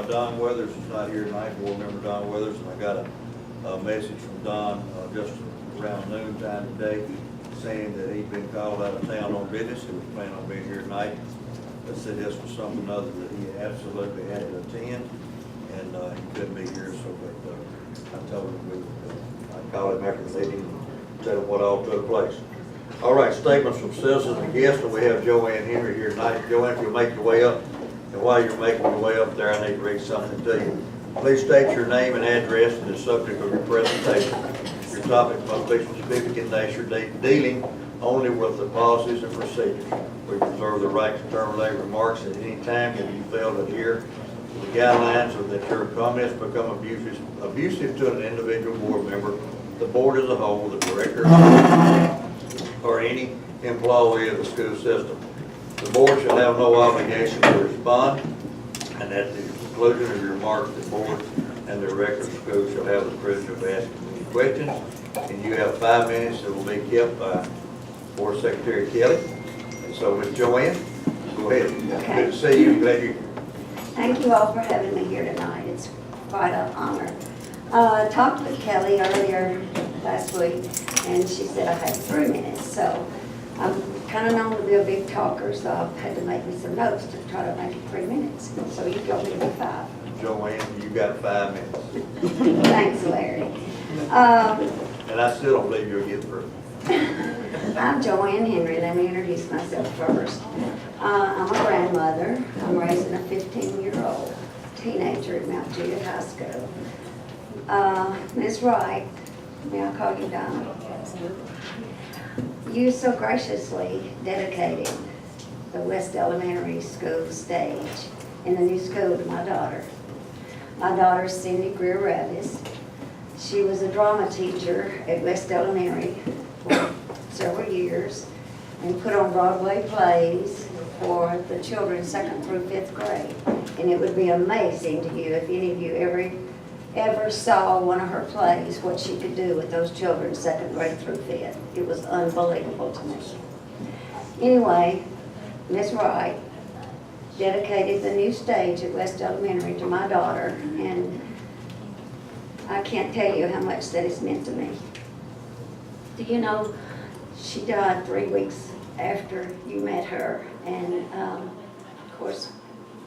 Don Weathers is not here tonight, board member Don Weathers, and I got a message from Don just around noon time today saying that he'd been called out of town on business. He was planning on being here tonight, but said this was something other that he absolutely had to attend, and he couldn't be here, so but I told him I'd call him after the meeting and tell him what all took place. All right, statements from citizens and guests, and we have Joanne Henry here tonight. Joanne, if you'll make your way up, and while you're making your way up there, I need to read something to you. Please state your name and address and the subject of your presentation. Your topic must be specific in nature, dealing only with the policies and procedures. We reserve the right to terminate remarks at any time if you fail to adhere to the guidelines or that your comments become abusive to an individual board member, the board as a whole, the director, or any employee of the school system. The board shall have no obligation to respond, and at the conclusion of your remarks, the board and the director of the school shall have the privilege of asking any questions. And you have 5 minutes that will be kept by Board Secretary Kelly. And so, Ms. Joanne, go ahead. Okay. Good to see you. Glad you're here. Thank you all for having me here tonight. It's quite an honor. I talked with Kelly earlier last week, and she said I had 3 minutes. So I'm kind of known to be a big talker, so I've had to make me some notes to try to make it 3 minutes. So you told me to be 5. Joanne, you got 5 minutes. Thanks, Larry. And I still don't believe you'll get through. I'm Joanne Henry. Let me introduce myself first. I'm a grandmother. I'm raising a 15-year-old teenager at Mount Juliet High School. Ms. Wright, may I call you Donna? Absolutely. You so graciously dedicated the West Elementary School stage in the new school to my daughter. My daughter, Cindy Greer Ravis. She was a drama teacher at West Elementary for several years and put on Broadway plays for the children 2nd through 5th grade. And it would be amazing to you if any of you ever saw one of her plays, what she could do with those children 2nd grade through 5th. It was unbelievable to me. Anyway, Ms. Wright dedicated the new stage at West Elementary to my daughter, and I can't tell you how much that has meant to me. Do you know, she died 3 weeks after you met her, and of course,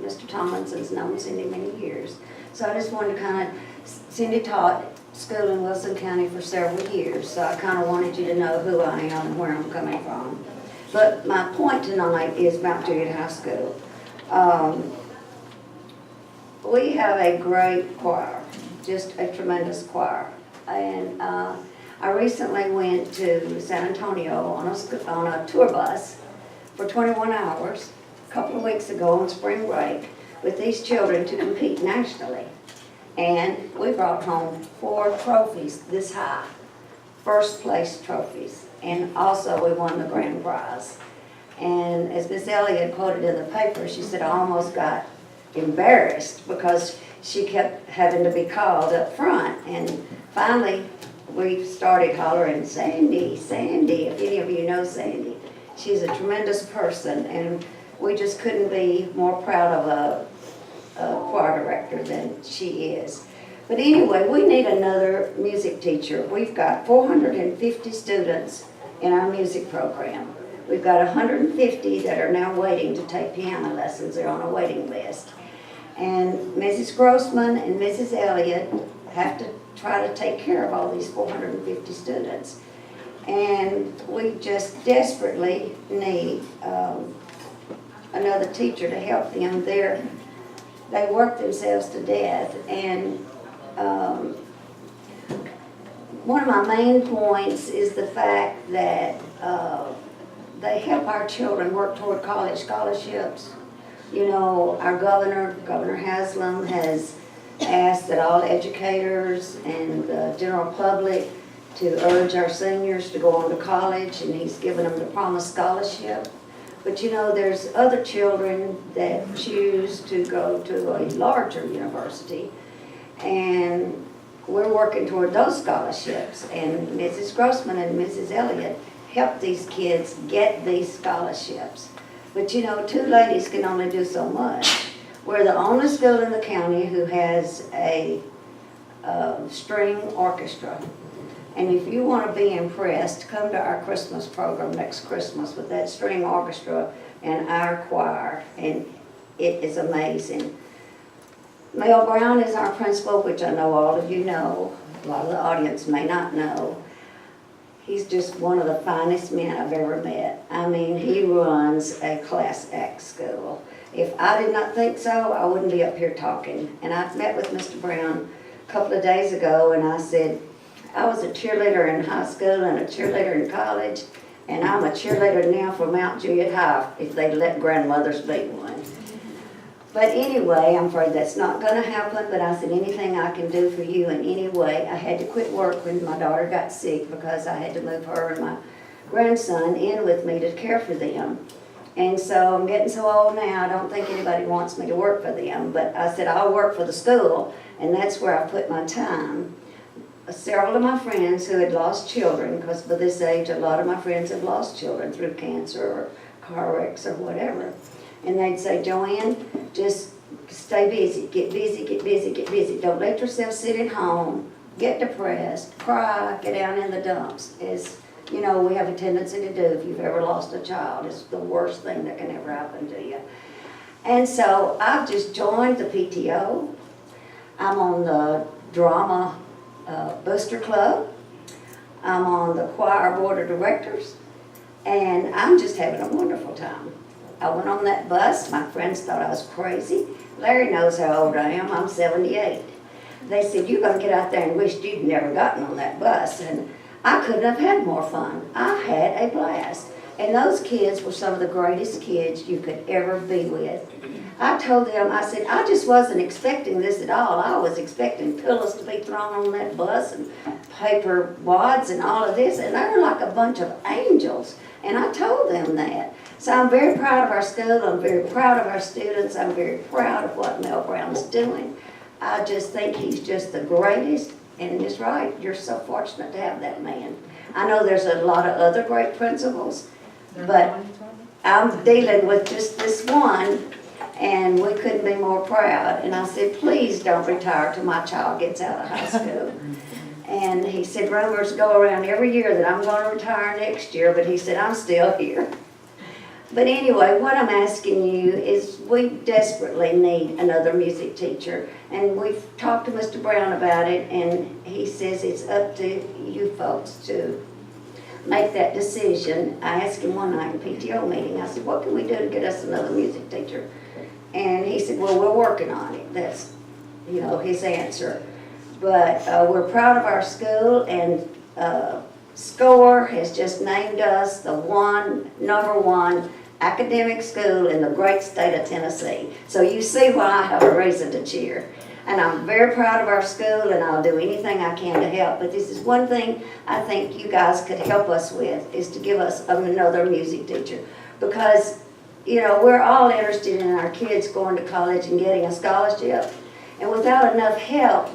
Mr. Tomlinson's known Cindy many years. So I just wanted to kind of, Cindy taught school in Wilson County for several years, so I kind of wanted you to know who I am and where I'm coming from. But my point tonight is Mount Juliet High School. We have a great choir, just a tremendous choir. And I recently went to San Antonio on a tour bus for 21 hours a couple of weeks ago on spring break with these children to compete nationally. And we brought home 4 trophies this high, first place trophies. And also we won the grand prize. And as Miss Elliott quoted in the paper, she said, I almost got embarrassed because she kept having to be called up front. And finally, we started hollering, Sandy, Sandy, if any of you know Sandy. She's a tremendous person, and we just couldn't be more proud of a choir director than she is. But anyway, we need another music teacher. We've got 450 students in our music program. We've got 150 that are now waiting to take piano lessons. They're on a waiting list. And Mrs. Grossman and Mrs. Elliott have to try to take care of all these 450 students. And we just desperately need another teacher to help them. They work themselves to death. And one of my main points is the fact that they help our children work toward college scholarships. You know, our Governor Haslam, has asked that all educators and the general public to urge our seniors to go on to college, and he's given them the Promise Scholarship. But you know, there's other children that choose to go to a larger university, and we're working toward those scholarships. And Mrs. Grossman and Mrs. Elliott help these kids get these scholarships. But you know, two ladies can only do so much. We're the only school in the county who has a string orchestra. And if you want to be impressed, come to our Christmas program next Christmas with that string orchestra and our choir, and it is amazing. Mel Brown is our principal, which I know all of you know. A lot of the audience may not know. He's just one of the finest men I've ever met. I mean, he runs a class act school. If I did not think so, I wouldn't be up here talking. And I met with Mr. Brown a couple of days ago, and I said, I was a cheerleader in high school and a cheerleader in college, and I'm a cheerleader now for Mount Juliet High, if they'd let grandmothers be one. But anyway, I'm afraid that's not going to happen, but I said, anything I can do for you in any way. I had to quit work when my daughter got sick because I had to move her and my grandson in with me to care for them. And so I'm getting so old now, I don't think anybody wants me to work for them. But I said, I'll work for the school, and that's where I put my time. Several of my friends who had lost children, because by this age a lot of my friends have lost children through cancer or car wrecks or whatever. And they'd say, Joanne, just stay busy, get busy, get busy, get busy. Don't let yourself sit at home, get depressed, cry, get down in the dumps. As you know, we have a tendency to do if you've ever lost a child. It's the worst thing that can ever happen to you. And so I've just joined the PTO. I'm on the drama booster club. I'm on the choir board of directors, and I'm just having a wonderful time. I went on that bus. My friends thought I was crazy. Larry knows how old I am. I'm 78. They said, you're going to get out there and wish you'd never gotten on that bus. And I couldn't have had more fun. I had a blast. And those kids were some of the greatest kids you could ever be with. I told them, I said, I just wasn't expecting this at all. I was expecting pillows to be thrown on that bus and paper wads and all of this. And they were like a bunch of angels. And I told them that. So I'm very proud of our school. I'm very proud of our students. I'm very proud of what Mel Brown's doing. I just think he's just the greatest. And it's right. You're so fortunate to have that man. I know there's a lot of other great principals, but I'm dealing with just this one, and we couldn't be more proud. And I said, please don't retire till my child gets out of high school. And he said, rumors go around every year that I'm going to retire next year, but he said, I'm still here. But anyway, what I'm asking you is we desperately need another music teacher. And we've talked to Mr. Brown about it, and he says it's up to you folks to make that decision. I asked him one night in PTO meeting, I said, what can we do to get us another music teacher? And he said, well, we're working on it. That's, you know, his answer. But we're proud of our school, and SCORE has just named us the #1 academic school in the great state of Tennessee. So you see why I have a reason to cheer. And I'm very proud of our school, and I'll do anything I can to help. But this is one thing I think you guys could help us with, is to give us another music teacher. Because, you know, we're all interested in our kids going to college and getting a scholarship. And without enough help,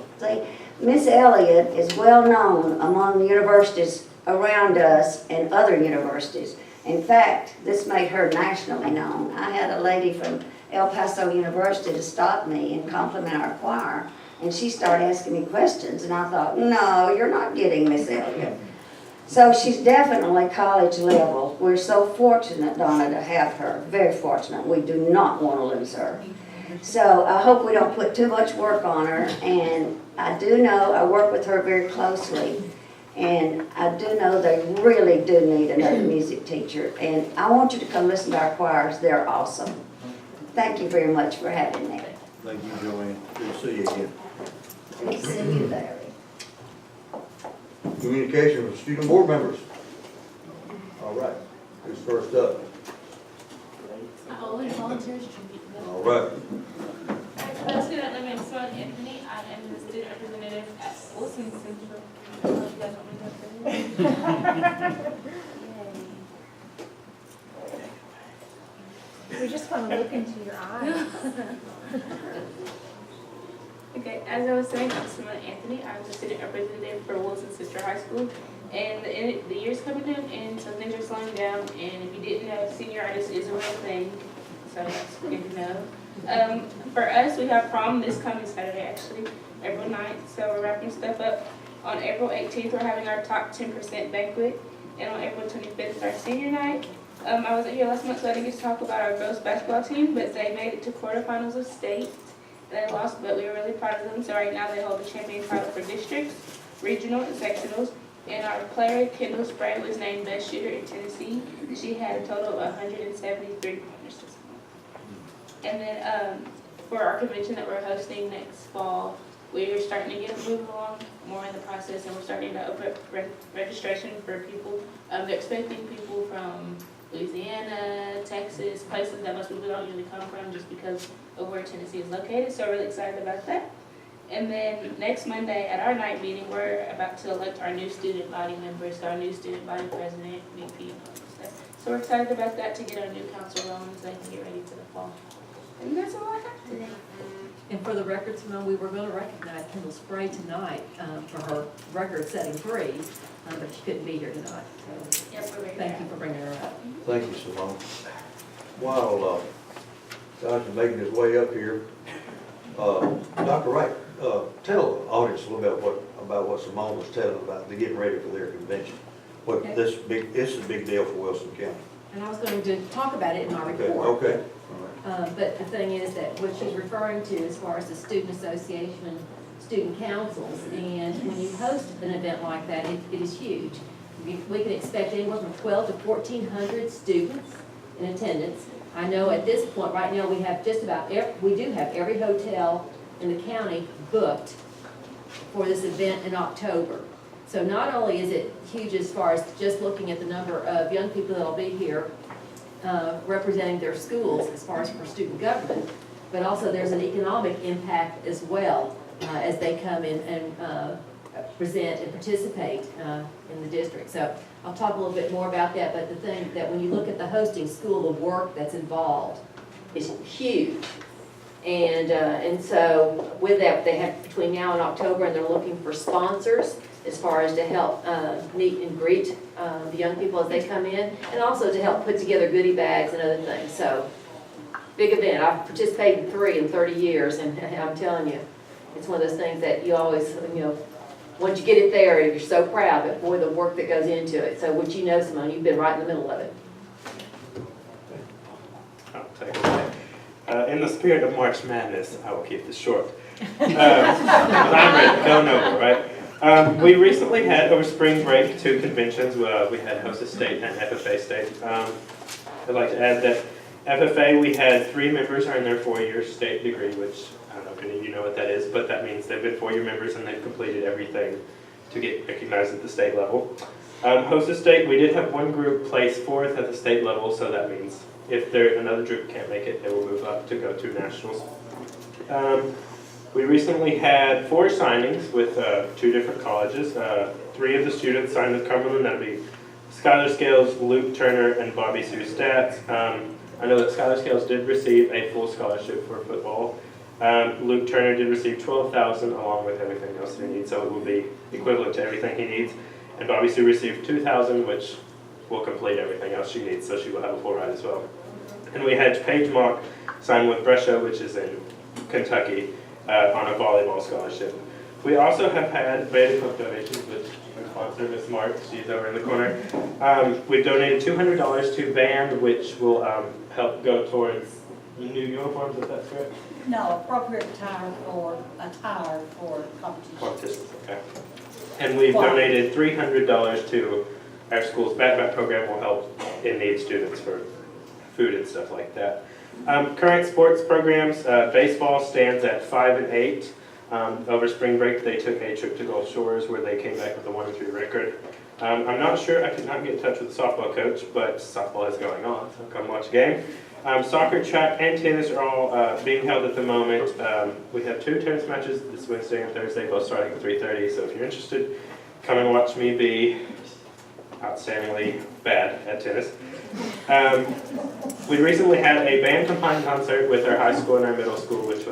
Miss Elliott is well known among universities around us and other universities. In fact, this made her nationally known. I had a lady from El Paso University to stop me and compliment our choir, and she started asking me questions, and I thought, no, you're not getting Miss Elliott. So she's definitely college level. We're so fortunate, Donna, to have her. Very fortunate. We do not want to lose her. So I hope we don't put too much work on her, and I do know I work with her very closely. And I do know they really do need another music teacher. And I want you to come listen to our choirs. They're awesome. Thank you very much for having me. Thank you, Joanne. Good to see you again. Good to see you, Larry. Communication with student board members. All right, who's first up? Olin volunteers. All right. For those who don't know me, I'm Swan Anthony. I am the student representative at Wilson Central. I don't know if you guys want me to have We just want to look into your eyes. Okay, as I was saying, I'm Samantha Anthony. I'm the student representative for Wilson Central High School. And the year's coming to an end, so things are slowing down. And if you didn't know, senioritis is a real thing. So that's good to know. For us, we have prom this coming Saturday, actually, April 9th. So we're wrapping stuff up. On April 18th, we're having our top 10% banquet. And on April 25th, our senior night. I wasn't here last month, so I didn't get to talk about our girls basketball team, but they made it to quarterfinals of state. They lost, but we were really proud of them. So right now they hold the champion title for districts, regional, and sectionals. And our player, Kendall Spray, was named best shooter in Tennessee. She had a total of 173 pointers. And then for our convention that we're hosting next fall, we're starting to get it moving along more in the process, and we're starting to open up registration for people. They're expecting people from Louisiana, Texas, places that most people don't usually come from just because of where Tennessee is located. So really excited about that. And then next Monday at our night meeting, we're about to elect our new student body members, our new student body president, VP, and all that stuff. So we're excited about that to get our new council rolling so they can get ready for the fall. And that's all I have today. And for the record, Simone, we were going to recognize Kendall Spray tonight for her record-setting threes, but she couldn't be here tonight. So Yes, we're very thank you for bringing her up. Thank you, Simone. While Josh is making his way up here, Dr. Wright, tell the audience a little bit about what Simone was telling about the getting ready for their convention. Okay. This is a big deal for Wilson County. And I was going to talk about it in my report. Okay. But the thing is that what she's referring to as far as the student association and student councils, and when you host an event like that, it is huge. We can expect anywhere from 12 to 1,400 students in attendance. I know at this point, right now, we have we do have every hotel in the county booked for this event in October. So not only is it huge as far as just looking at the number of young people that'll be here representing their schools as far as for student government, but also there's an economic impact as well as they come in and present and participate in the district. So I'll talk a little bit more about that, but the thing that when you look at the hosting school, the work that's involved is huge. And so with that, they have between now and October, and they're looking for sponsors as far as to help meet and greet the young people as they come in, and also to help put together goodie bags and other things. So big event. I've participated in 3 in 30 years, and I'm telling you, it's one of those things that you always, once you get it there, you're so proud, but boy, the work that goes into it. So what you know, Simone, you've been right in the middle of it. I'll take it. In the spirit of March Madness, I will keep this short. Because I'm ready to go nowhere, right? We recently had, over spring break, 2 conventions. We had Hostess State and FFA State. I'd like to add that FFA, we had 3 members earn their 4-year state degree, which I don't know if any of you know what that is, but that means they've been 4-year members and they've completed everything to get recognized at the state level. Hostess State, we did have 1 group place 4th at the state level, so that means if another group can't make it, they will move up to go to nationals. We recently had 4 signings with 2 different colleges. 3 of the students signed with Cumberland. That would be Skylar Scales, Luke Turner, and Bobby Sue Stats. I know that Skylar Scales did receive a full scholarship for football. Luke Turner did receive $12,000 along with everything else he needs, so it will be equivalent to everything he needs. And Bobby Sue received $2,000, which will complete everything else she needs, so she will have a full ride as well. And we had Paige Mock sign with Brescia, which is in Kentucky, on a volleyball scholarship. We also have had Beta Cook donations with our sponsor, Miss Mark. She's over in the corner. We've donated $200 to band, which will help go towards new uniforms, if that's correct? No, appropriate attire for competition. Okay. And we've donated $300 to our school's backpack program will help in-need students for food and stuff like that. Current sports programs, baseball stands at 5 and 8. Over spring break, they took a trip to Gulf Shores where they came back with a 1-3 record. I'm not sure, I could not get in touch with the softball coach, but softball is going on, so come watch a game. Soccer, track, and tennis are all being held at the moment. We have 2 tennis matches this Wednesday and Thursday, both starting at 3:30, so if you're interested, come and watch me be outstandingly bad at tennis. We recently had a band combined concert with our high school and our middle school, which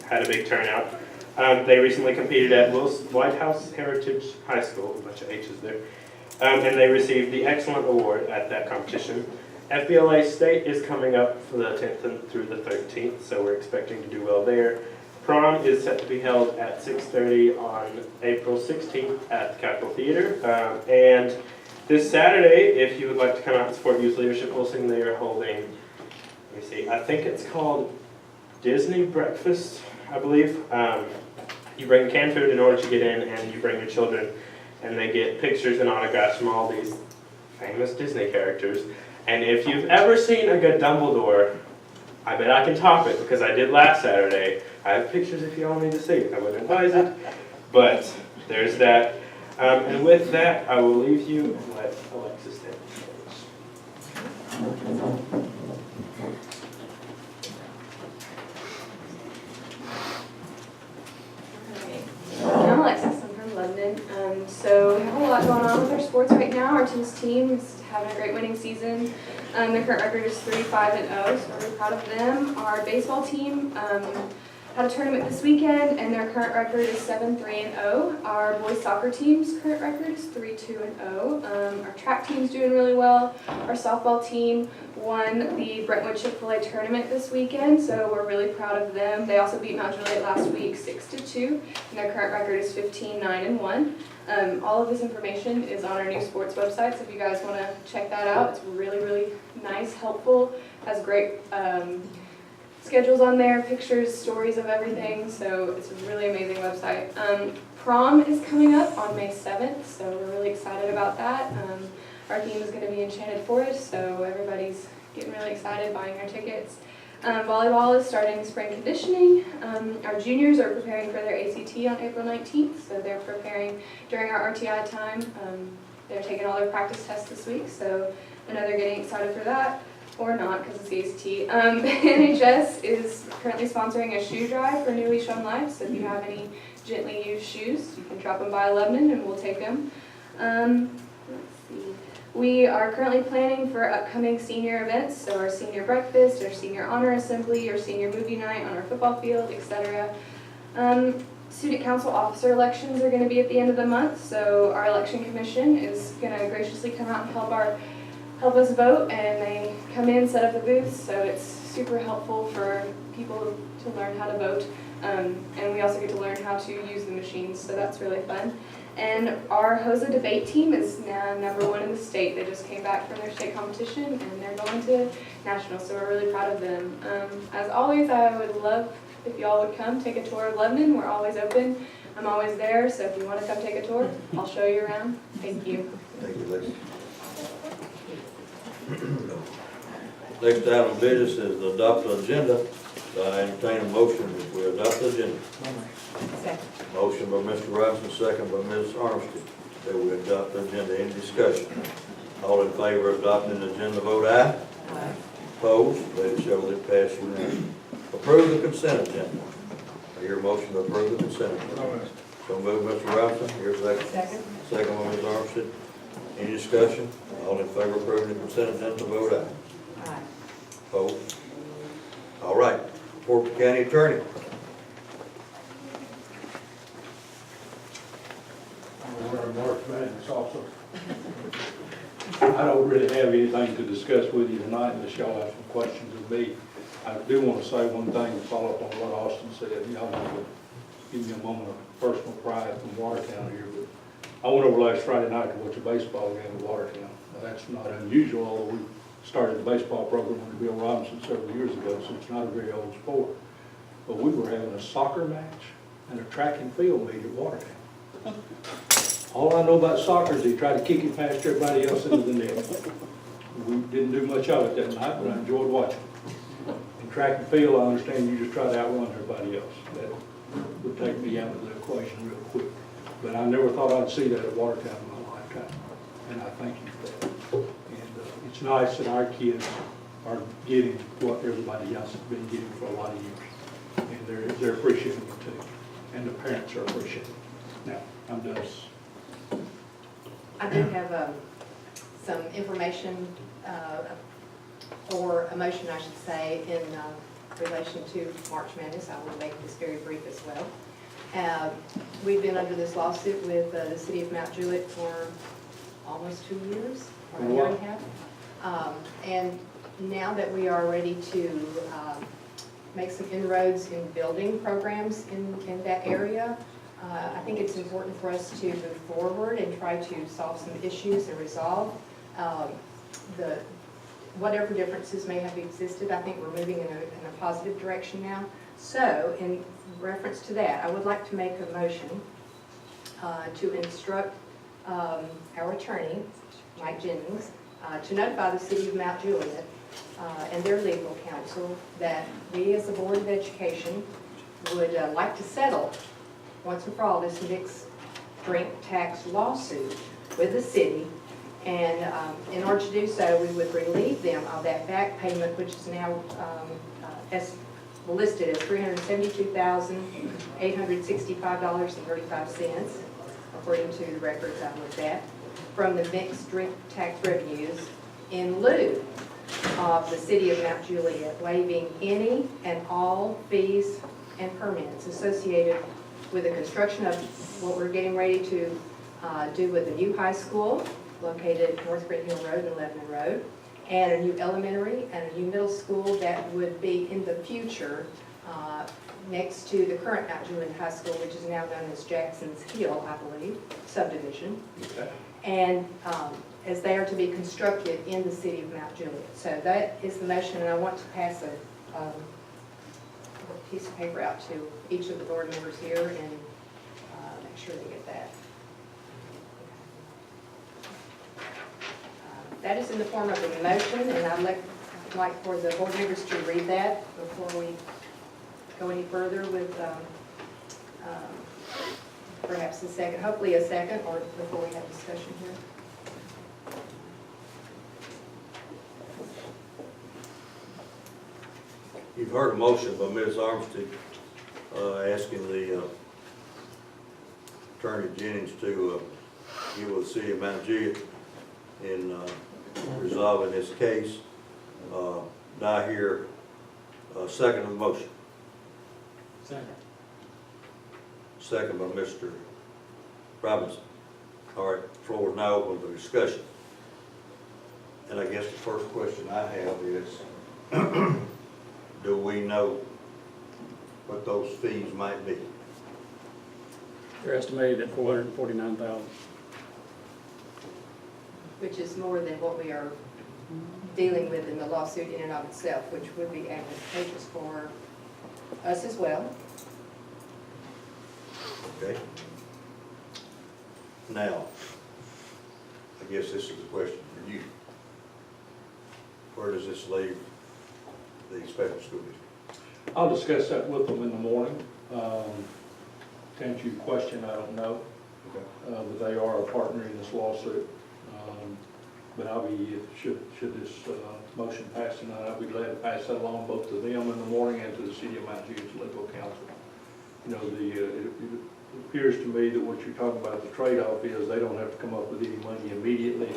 had a big turnout. They recently competed at White House Heritage High School, a bunch of H's there, and they received the Excellent Award at that competition. FBLA State is coming up for the 10th through the 13th, so we're expecting to do well there. Prom is set to be held at 6:30 on April 16th at the Capitol Theater. And this Saturday, if you would like to come out and support Youth Leadership Pulsing, they are holding, let me see, I think it's called Disney Breakfast, I believe. You bring canned food in order to get in, and you bring your children, and they get pictures and autographs from all these famous Disney characters. And if you've ever seen a good Dumbledore, I bet I can top it, because I did last Saturday. I have pictures if you all need to see it. I wouldn't advise it, but there's that. And with that, I will leave you and let Alexis take the stage. I'm Alexis, I'm from London. So we have a lot going on with our sports right now. Our tennis team is having a great winning season. Their current record is 3-5-0, so we're really proud of them. Our baseball team had a tournament this weekend, and their current record is 7-3-0. Our boys soccer team's current record is 3-2-0. Our track team's doing really well. Our softball team won the Brentwood Chick-fil-A tournament this weekend, so we're really proud of them. They also beat Mount Juliet last week 6-2, and their current record is 15-9-1. All of this information is on our new sports website, so if you guys want to check that out, it's really, really nice, helpful, has great schedules on there, pictures, stories of everything, so it's a really amazing website. Prom is coming up on May 7th, so we're really excited about that. Our theme is going to be Enchanted Forest, so everybody's getting really excited buying their tickets. Volleyball is starting spring conditioning. Our juniors are preparing for their ACT on April 19th, so they're preparing during our RTI time. They're taking all their practice tests this week, so I know they're getting excited for that, or not because it's the ACT. NHS is currently sponsoring a shoe drive for New Leash on Life, so if you have any gently used shoes, you can drop them by Lebanon and we'll take them. Let's see. We are currently planning for upcoming senior events, so our senior breakfast, our senior honor assembly, our senior movie night on our football field, etc. Student council officer elections are going to be at the end of the month, so our election commission is going to graciously come out and help us vote, and they come in, set up the booths, so it's super helpful for people to learn how to vote, and we also get to learn how to use the machines, so that's really fun. And our HOSA debate team is now #1 in the state. They just came back from their state competition, and they're going to nationals, so we're really proud of them. As always, I would love if y'all would come take a tour of Lebanon. We're always open. I'm always there, so if you want to come take a tour, I'll show you around. Thank you. Thank you, Lexi. Next item of business is the adopt the agenda. I entertain a motion that we adopt the agenda. Second. Motion by Mr. Robinson, second by Ms. Armstead, that we adopt the agenda. Any discussion? All in favor of adopting the agenda, vote aye. Aye. Opposed? Let it show that pass unanimously. Approve the consent agenda. I hear a motion to approve the consent agenda. So move, Mr. Robinson. Here's a second. Second. Second by Ms. Armstead. Any discussion? All in favor of approving the consent agenda, vote aye. Aye. Opposed? All right. Report to County Attorney. March Madness also. I don't really have anything to discuss with you tonight unless y'all have some questions of me. I do want to say one thing to follow up on what Austin said. Y'all want to give me a moment of personal pride from Watertown here. But I went over last Friday night to watch a baseball game in Watertown. Now, that's not unusual, although we started the baseball program under Bill Robinson several years ago, so it's not a very old sport. But we were having a soccer match and a track and field meet at Watertown. All I know about soccer is they try to kick it past everybody else into the net. We didn't do much of it that night, but I enjoyed watching. And track and field, I understand you just try to outrun everybody else. That would take me out of the equation real quick. But I never thought I'd see that at Watertown in my lifetime, and I thank you for that. And it's nice that our kids are getting what everybody else has been getting for a lot of years. And they're appreciating it too. And the parents are appreciating it. Now, I'm done. I do have some information, or a motion, I should say, in relation to March Madness. I will make this very brief as well. We've been under this lawsuit with the city of Mount Juliet for almost 2 years, or a year and a half. And now that we are ready to make some inroads in building programs in that area, I think it's important for us to move forward and try to solve some issues and resolve whatever differences may have existed. I think we're moving in a positive direction now. So, in reference to that, I would like to make a motion to instruct our attorney, Mike Jennings, to notify the city of Mount Juliet and their legal counsel that we as the Board of Education would like to settle once and for all this mixed drink tax lawsuit with the city. And in order to do so, we would relieve them of that back payment, which is now listed as $372,865.35, according to the records I looked at, from the mixed drink tax revenues, in lieu of the city of Mount Juliet waiving any and all fees and permits associated with the construction of what we're getting ready to do with the new high school located at North Green Hill Road and Lebanon Road, and a new elementary and a new middle school that would be in the future next to the current Mount Juliet High School, which is now known as Jackson's Hill, I believe, subdivision. Okay. And as they are to be constructed in the city of Mount Juliet. So that is the motion, and I want to pass a piece of paper out to each of the board members here and make sure they get that. That is in the form of a motion, and I'd like for the board members to read that before we go any further with perhaps hopefully a second, or before we have discussion here. You've heard a motion by Ms. Armstead asking the Attorney Jennings to get with the city of Mount Juliet in resolving this case. Do I hear a second of the motion? Second. Second by Mr. Robinson. All right, floor is now open for discussion. And I guess the first question I have is, do we know what those fees might be? They're estimated at $449,000. Which is more than what we are dealing with in the lawsuit in and of itself, which would be advantageous for us as well. Okay. Now, I guess this is a question for you. Where does this leave the special school district? I'll discuss that with them in the morning. To answer your question, I don't know. Okay. But they are a partner in this lawsuit. But I'll be, should this motion pass tonight, I'll be glad to pass that along both to them in the morning and to the city of Mount Juliet's legal counsel. You know, it appears to me that what you're talking about, the trade-off is they don't have to come up with any money immediately,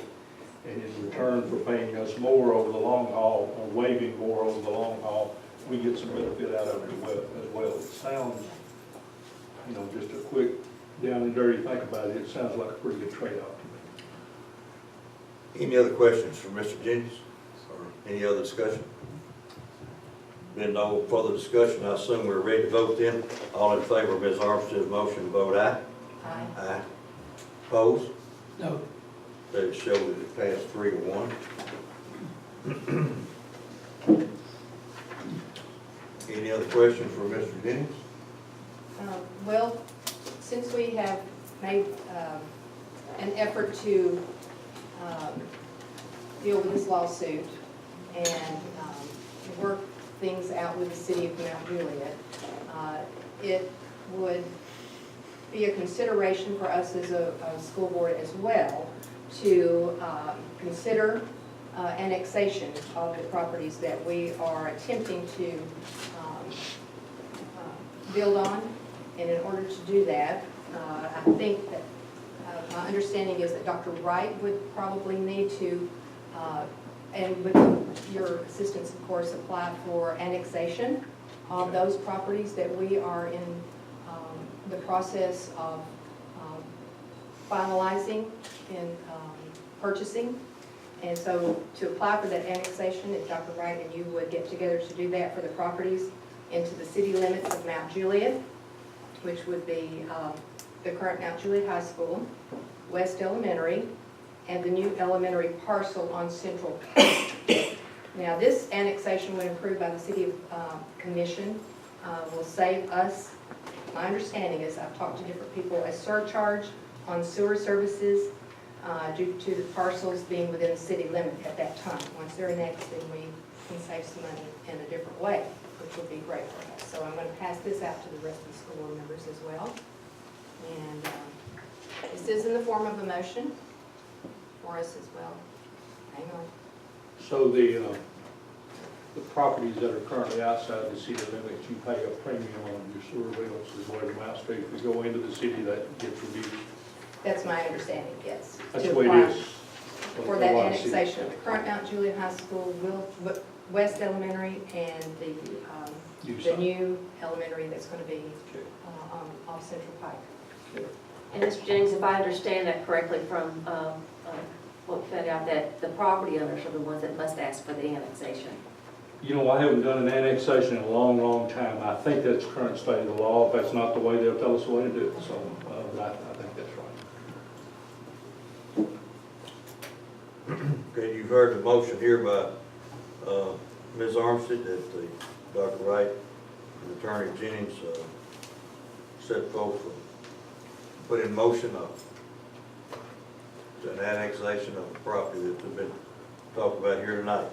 and in return for paying us more over the long haul, or waiving more over the long haul, we get some benefit out of it as well. It sounds, you know, just a quick down and dirty think about it, it sounds like a pretty good trade-off to me. Any other questions for Mr. Jennings, or any other discussion? Been no further discussion, I assume we're ready to vote then. All in favor of Ms. Armstead's motion, vote aye. Aye. Aye. Opposed? No. Let it show that it passed 3-1. Any other questions for Mr. Jennings? Well, since we have made an effort to deal with this lawsuit and work things out with the city of Mount Juliet. It would be a consideration for us as a school board as well to consider annexation of the properties that we are attempting to build on. And in order to do that, I think that my understanding is that Dr. Wright would probably need to, and with your assistance, of course, apply for annexation of those properties that we are in the process of finalizing and purchasing. And so to apply for that annexation, if Dr. Wright and you would get together to do that for the properties into the city limits of Mount Juliet, which would be the current Mount Juliet High School, West Elementary, and the new elementary parcel on Central Park. Now, this annexation, when approved by the City Commission, will save us, my understanding is, I've talked to different people, a surcharge on sewer services due to the parcels being within the city limit at that time. Once they're annexed, then we can save some money in a different way, which will be great for us. So I'm going to pass this out to the rest of the school board members as well. And this is in the form of a motion for us as well. Hang on. So the properties that are currently outside the city limits, you pay a premium on your sewer bills is what it amounts to. If we go into the city, that gets reduced. That's my understanding, yes. That's the way it is. For that annexation of the current Mount Juliet High School, West Elementary, and the new elementary that's going to be off Central Pike. And Mr. Jennings, if I understand that correctly from what we found out, that the property owners are the ones that must ask for the annexation. You know, I haven't done an annexation in a long, long time. I think that's current state of the law. If that's not the way, they'll tell us the way to do it. So I think that's right. Okay, you've heard the motion here by Ms. Armstead that Dr. Wright and Attorney Jennings set forth, put in motion an annexation of the property that's been talked about here tonight.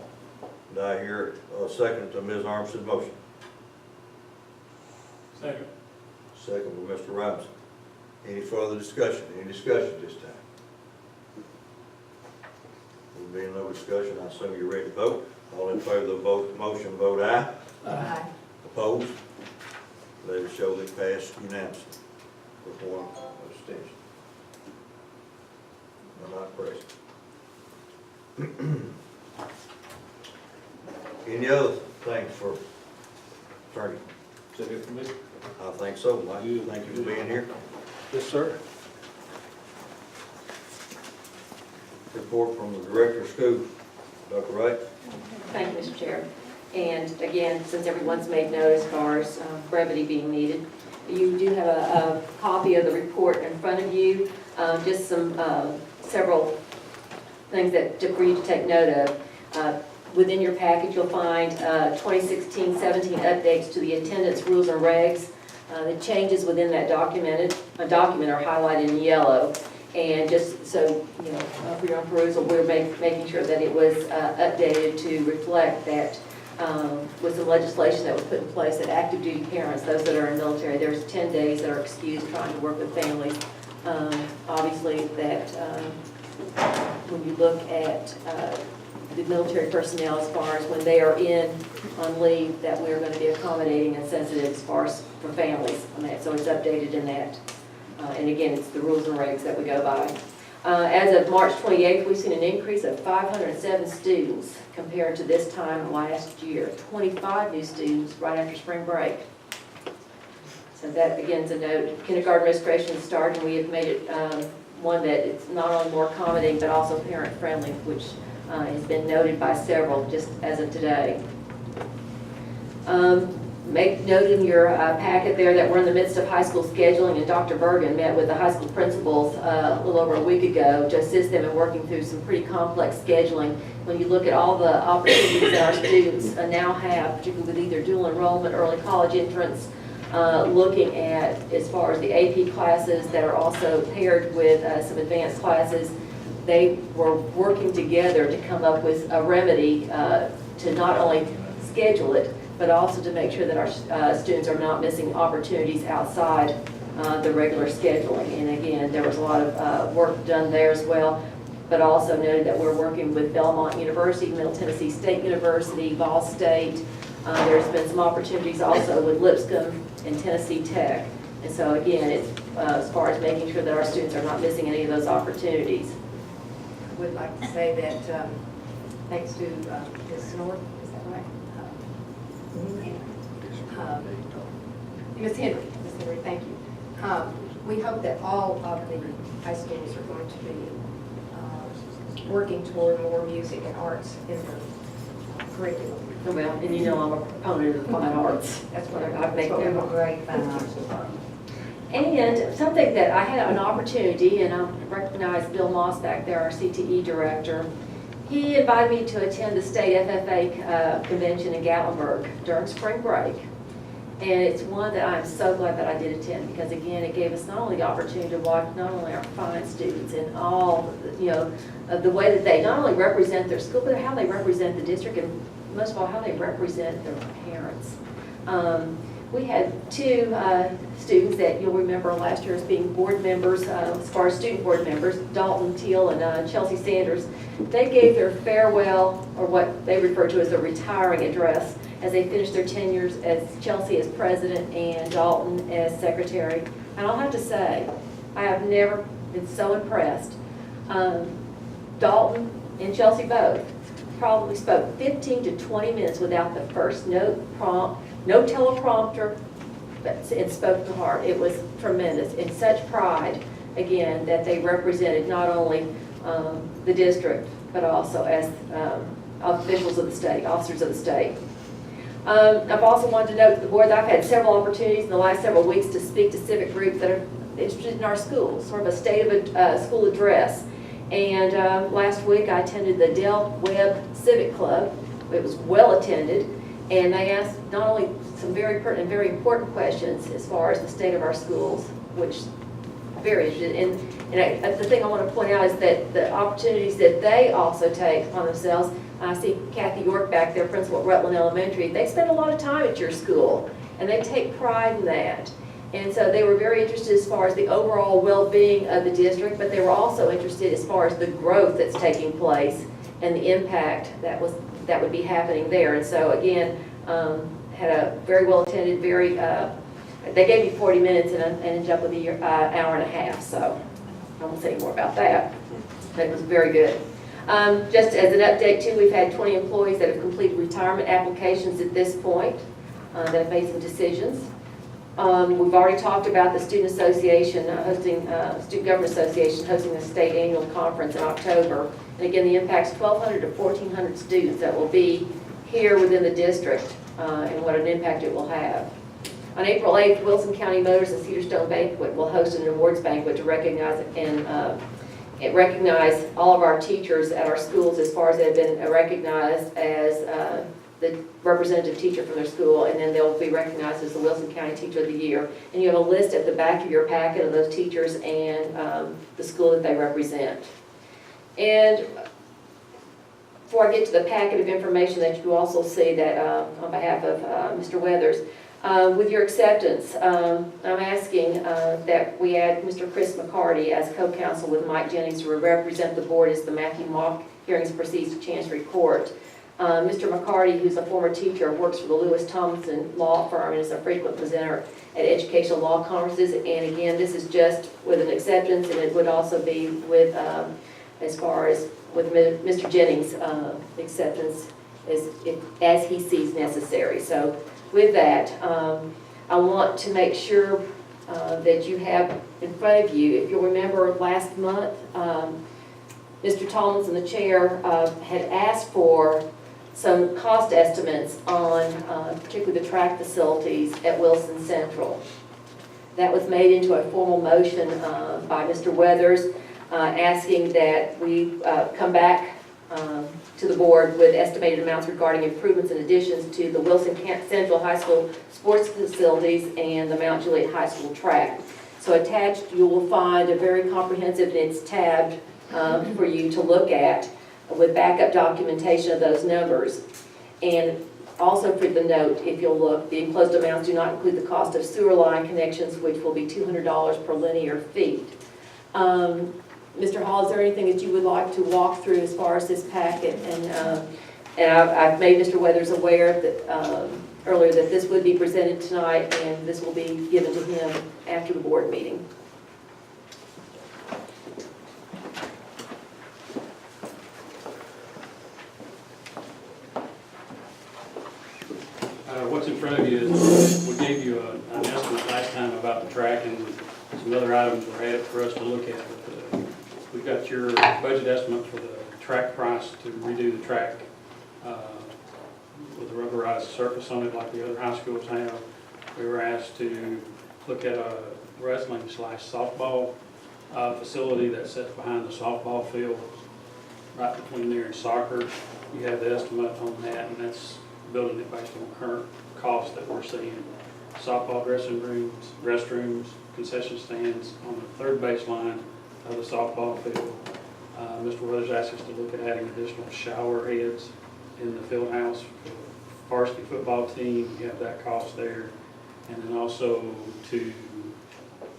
Do I hear a second to Ms. Armstead's motion? Second. Second by Mr. Robinson. Any further discussion? Any discussion this time? There being no discussion, I assume you're ready to vote. All in favor of the motion, vote aye. Aye. Opposed? Let it show they passed unanimously with one abstention. I'm not present. Any other things for Attorney? Is that it for me? I think so, Mike. Thank you for being here. Yes, sir. Report from the Director of School, Dr. Wright. Thank you, Mr. Chair. And again, since everyone's made note as far as brevity being needed, you do have a copy of the report in front of you. Just some several things that for you to take note of. Within your package, you'll find 2016-17 updates to the attendance rules and regs. The changes within that document are highlighted in yellow. And just so you know, for your own perusal, we're making sure that it was updated to reflect that with some legislation that was put in place that active duty parents, those that are in the military, there's 10 days that are excused trying to work with families. Obviously that when you look at the military personnel as far as when they are on leave, that we're going to be accommodating and sensitive as far as for families on that. So it's updated in that. And again, it's the rules and regs that we go by. As of March 28th, we've seen an increase of 507 students compared to this time last year. 25 new students right after spring break. So that begins a note. Kindergarten registration started, and we have made it one that it's not only more accommodating but also parent friendly, which has been noted by several just as of today. Make note in your packet there that we're in the midst of high school scheduling, and Dr. Bergen met with the high school principals a little over a week ago to assist them in working through some pretty complex scheduling. When you look at all the opportunities that our students now have, particularly with either dual enrollment, early college entrance, looking at as far as the AP classes that are also paired with some advanced classes, they were working together to come up with a remedy to not only schedule it, but also to make sure that our students are not missing opportunities outside the regular scheduling. And again, there was a lot of work done there as well, but also noted that we're working with Belmont University, Middle Tennessee State University, Ball State. There's been some opportunities also with Lipscomb and Tennessee Tech. And so again, it's as far as making sure that our students are not missing any of those opportunities. I would like to say that thanks to Ms. North, is that right? Ms. Henry, thank you. We hope that all of the high schools are going to be working toward more music and arts in the curriculum. Well, and you know I'm a proponent of fine arts. That's what I've made we have a them. great fine arts department. And something that I had an opportunity, and I recognize Bill Moss back there, our CTE director. He invited me to attend the state FFA convention in Gatlinburg during spring break. And it's one that I'm so glad that I did attend, because again, it gave us not only the opportunity to watch not only our fine students and all, the way that they not only represent their school, but how they represent the district, and most of all, how they represent their parents. We had two students that you'll remember last year as being board members, as far as student board members, Dalton Teal and Chelsea Sanders. They gave their farewell, or what they refer to as a retiring address, as they finished their tenures as Chelsea as president and Dalton as secretary. And I'll have to say, I have never been so impressed. Dalton and Chelsea both probably spoke 15 to 20 minutes without the first note prompt, no teleprompter, but it spoke to the heart. It was tremendous, and such pride, again, that they represented not only the district, but also as officials of the state, officers of the state. I've also wanted to note to the board that I've had several opportunities in the last several weeks to speak to civic groups that are interested in our schools, sort of a state of school address. And last week I attended the Del Webb Civic Club. It was well attended, and they asked not only some very pertinent, very important questions as far as the state of our schools, which I'm very interested in. And the thing I want to point out is that the opportunities that they also take upon themselves. I see Kathy York back there, principal at Rutland Elementary. They spend a lot of time at your school, and they take pride in that. And so they were very interested as far as the overall well-being of the district, but they were also interested as far as the growth that's taking place and the impact that would be happening there. And so again, had a very well-attended, they gave me 40 minutes and ended up with an hour and a half, so I won't say more about that. But it was very good. Just as an update too, we've had 20 employees that have completed retirement applications at this point that have made some decisions. We've already talked about the Student Association Student Government Association hosting a state annual conference in October. And again, the impact's 1,200 to 1,400 students that will be here within the district and what an impact it will have. On April 8th, Wilson County Motors and Cedar Stone Banquet will host an awards banquet to recognize recognize all of our teachers at our schools as far as they've been recognized as the representative teacher from their school, and then they'll be recognized as the Wilson County Teacher of the Year. And you have a list at the back of your packet of those teachers and the school that they represent. And before I get to the packet of information that you also see that on behalf of Mr. Weathers, with your acceptance, I'm asking that we add Mr. Chris McCarty as co-counsel with Mike Jennings to represent the board as the Matthew Mock hearings proceeds to Chancery Court. Mr. McCarty, who's a former teacher, works for the Lewis Thompson Law Firm and is a frequent presenter at educational law conferences. And again, this is just with an acceptance, and it would also be with, as far as with Mr. Jennings' acceptance as he sees necessary. So with that, I want to make sure that you have in front of you, if you'll remember last month, Mr. Tomlinson, the chair, had asked for some cost estimates on particularly the track facilities at Wilson Central. That was made into a formal motion by Mr. Weathers, asking that we come back to the board with estimated amounts regarding improvements and additions to the Wilson Central High School sports facilities and the Mount Juliet High School track. So attached you will find a very comprehensive, and it's tabbed for you to look at with backup documentation of those numbers. And Also for the note, if you'll look, the enclosed amounts do not include the cost of sewer line connections, which will be $200 per linear feet. Mr. Hall, is there anything that you would like to walk through as far as this packet? And I've made Mr. Weathers aware that earlier that this would be presented tonight, and this will be given to him after the board meeting. What's in front of you is, we gave you an estimate last time about the track, and some other items were added for us to look at. But, we've got your budget estimate for the track price to redo the track with a rubberized surface on it like the other high schools have. We were asked to look at a wrestling/softball facility that sits behind the softball field, right between there and soccer. You have the estimate on that, and that's building it based on current costs that we're seeing. Softball dressing rooms, restrooms, concession stands on the third baseline of the softball field. Mr. Weathers asked us to look at adding additional shower heads in the field house for the varsity football team. You have that cost there. And then also to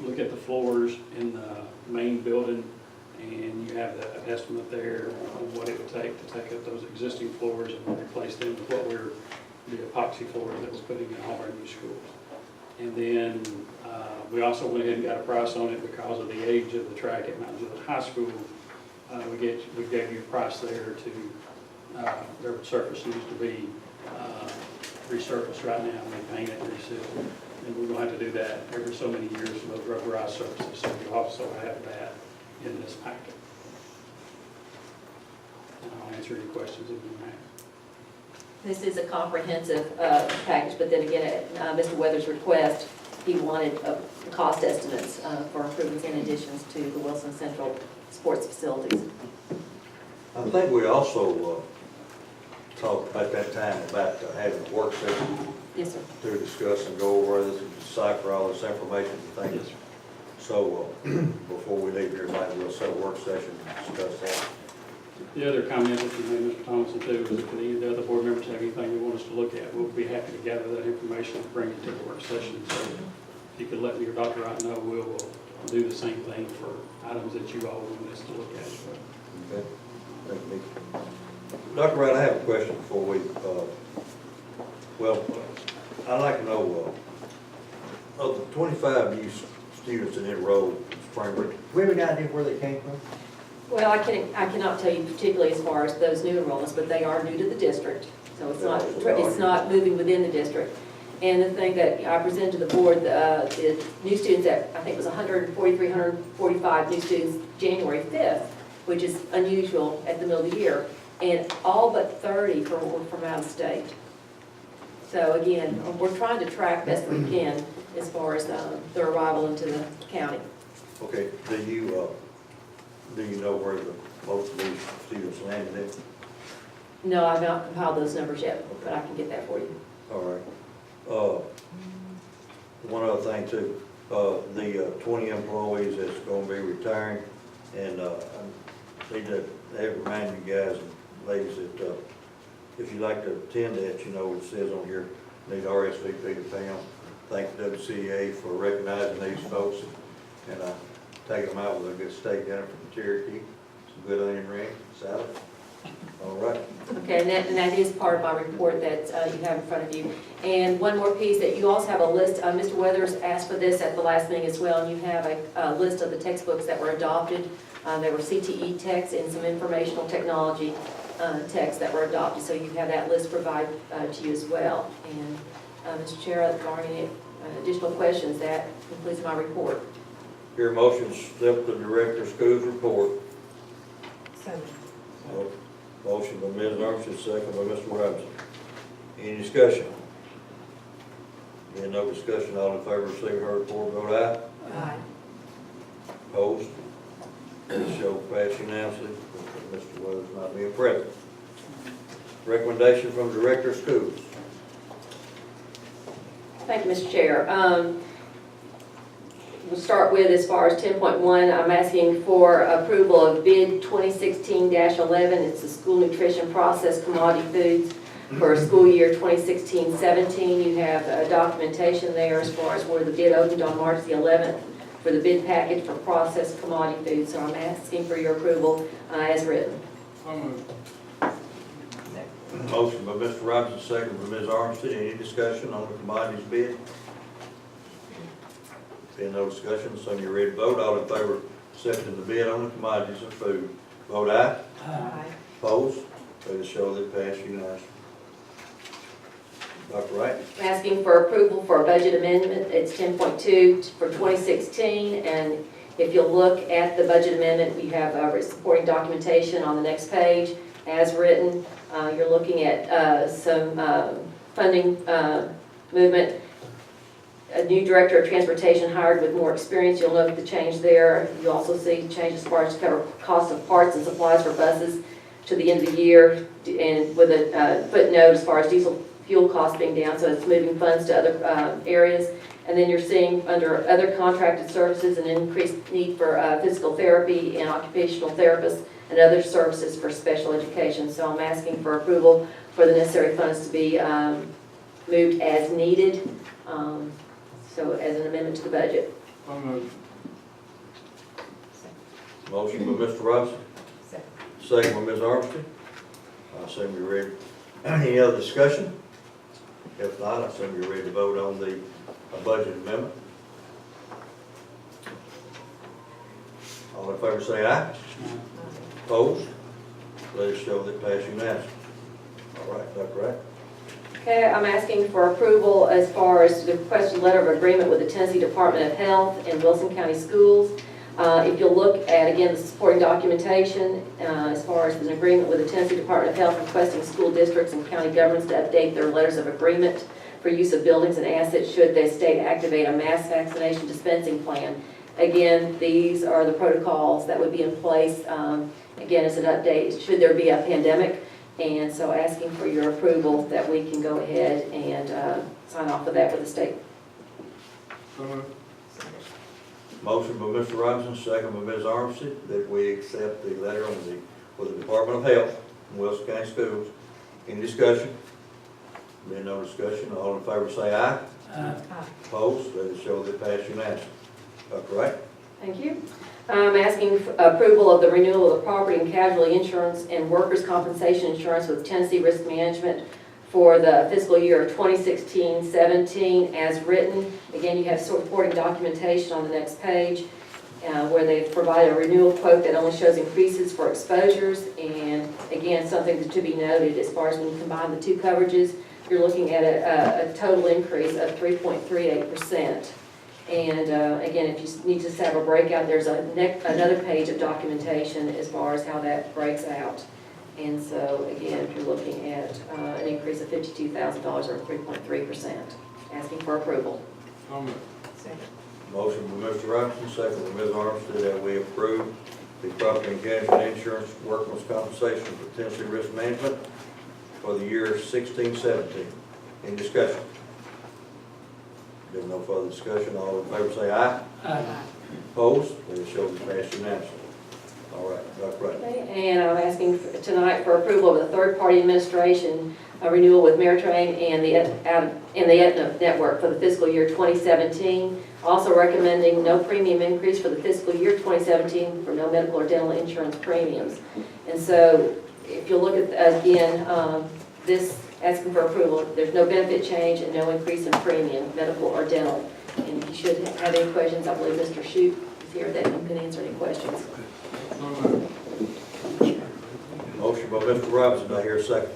look at the floors in the main building, and you have the estimate there on what it would take to take up those existing floors and replace them with what we're, the epoxy floors that we're putting in all our new schools. And then we also went ahead and got a price on it because of the age of the track at Mount Juliet High School. We gave you a price there to, their surface needs to be resurfaced right now, and they paint it and reseal. And we're going to have to do that every so many years for those rubberized surfaces, so you also have that in this packet. And I'll answer any questions if you have. This is a comprehensive package, but then again, at Mr. Weathers' request, he wanted cost estimates for improvements in additions to the Wilson Central sports facilities. I think we also talked about that time about having a work session. Yes, sir. To discuss and go over this and decipher all this information and things. So before we leave here tonight, we'll set a work session and discuss that. The other comment that you made, Mr. Thompson, too, is if any of the other board members have anything they want us to look at, we'll be happy to gather that information and bring it to the work session. So if you could let me or Dr. Wright know, we'll do the same thing for items that you all want us to look at as well. Okay, thank you. Dr. Wright, I have a question before we, well, I'd like to know, of the 25 new students that enrolled in spring break, do we have any idea where they came from? Well, I cannot tell you particularly as far as those new enrollments, but they are new to the district, so it's not moving within the district. And the thing that I presented to the board, the new students that I think was 143, 145 new students January 5th, which is unusual at the middle of the year, and all but 30 were from out of state. So again, we're trying to track best we can as far as their arrival into the county. Okay, do you know where most of these students landed in? No, I've not compiled those numbers yet, but I can get that for you. All right. One other thing too, the 20 employees that's going to be retiring, and I need to remind you guys and ladies that if you'd like to attend that, you know, it says on here, need RSVP to Pam. Thank the WCA for recognizing these folks, and take them out with a good steak dinner from Cherokee, some good onion ring, salad. All right. Okay, and that is part of my report that you have in front of you. And one more piece, that you also have a list, Mr. Weathers asked for this at the last meeting as well, and you have a list of the textbooks that were adopted. There were CTE texts and some informational technology texts that were adopted, so you have that list provided to you as well. And Mr. Chair, if there are any additional questions, that concludes my report. Your motion step the Director of Schools report. Motion by Ms. Armstrong, second by Mr. Robinson. Any discussion? Being no discussion, all in favor of receiving her report, vote aye. Aye. Opposed? This shall pass unanimously, with Mr. Weathers not being present. Recommendation from Director of Schools. Thank you, Mr. Chair. We'll start with, as far as 10.1, I'm asking for approval of bid 2016-11. It's the school nutrition processed commodity foods. for school year 2016-17. You have documentation there as far as where the bid opened on March the 11th for the bid package for processed commodity food. So I'm asking for your approval as written. Motion by Mr. Robinson, second by Ms. Armstead. Any discussion on the commodities bid? Being no discussion, so you're ready to vote. All in favor of accepting the bid on the commodities of food, vote aye. Aye. Opposed? Let it show that passed unanimously. Dr. Wright? I'm asking for approval for a budget amendment. It's 10.2 for 2016, and if you'll look at the budget amendment, we have supporting documentation on the next page as written. You're looking at some funding movement. A new director of transportation hired with more experience. You'll note the change there. You'll also see changes as far as cover cost of parts and supplies for buses to the end of the year, and with a footnote as far as diesel fuel costs being down, so it's moving funds to other areas. And then you're seeing under other contracted services an increased need for physical therapy and occupational therapists and other services for special education. So I'm asking for approval for the necessary funds to be moved as needed, so as an amendment to the budget. Motion by Mr. Robinson, second by Ms. Armstead. I assume you're ready. Any other discussion? If not, I assume you're ready to vote on the budget amendment. All in favor say aye. Opposed? Let it show that passed unanimously. All right, Dr. Wright. Okay, I'm asking for approval as far as the requested letter of agreement with the Tennessee Department of Health and Wilson County Schools. If you'll look at, again, the supporting documentation, as far as an agreement with the Tennessee Department of Health requesting school districts and county governments to update their letters of agreement for use of buildings and assets should the state activate a mass vaccination dispensing plan. Again, these are the protocols that would be in place. Again, as an update, should there be a pandemic. And so asking for your approval that we can go ahead and sign off of that with the state. Motion by Mr. Robinson, second by Ms. Armstead, that we accept the letter with the Department of Health in Wilson County Schools. Any discussion? Being no discussion, all in favor say aye. Aye. Opposed? Let it show that passed unanimously. Dr. Wright? Thank you. I'm asking for approval of the renewal of the property and casualty insurance and workers' compensation insurance with Tennessee Risk Management for the fiscal year of 2016-17 as written. Again, you have supporting documentation on the next page where they've provided a renewal quote that only shows increases for exposures. And again, something to be noted as far as when you combine the two coverages, you're looking at a total increase of 3.38%. And again, if you need to have a breakout, there's another page of documentation as far as how that breaks out. And so again, if you're looking at an increase of $52,000 or 3.3%, asking for approval. Motion by Mr. Robinson, second by Ms. Armstead, that we approve the property and casualty insurance workers' compensation for Tennessee Risk Management for the year 16-17. Any discussion? There's no further discussion. All in favor say aye. Aye. Opposed? Let it show that passed unanimously. All right, Dr. Wright. Okay, and I'm asking tonight for approval of the third-party administration renewal with Meritrain and the Aetna network for the fiscal year 2017. Also recommending no premium increase for the fiscal year 2017 for no medical or dental insurance premiums. And so, if you look at again this asking for approval, there's no benefit change and no increase in premium, medical or dental. And if you should have any questions, I believe Mr. Shute is here that you can answer any questions. Motion by Mr. Robinson, do I hear a second?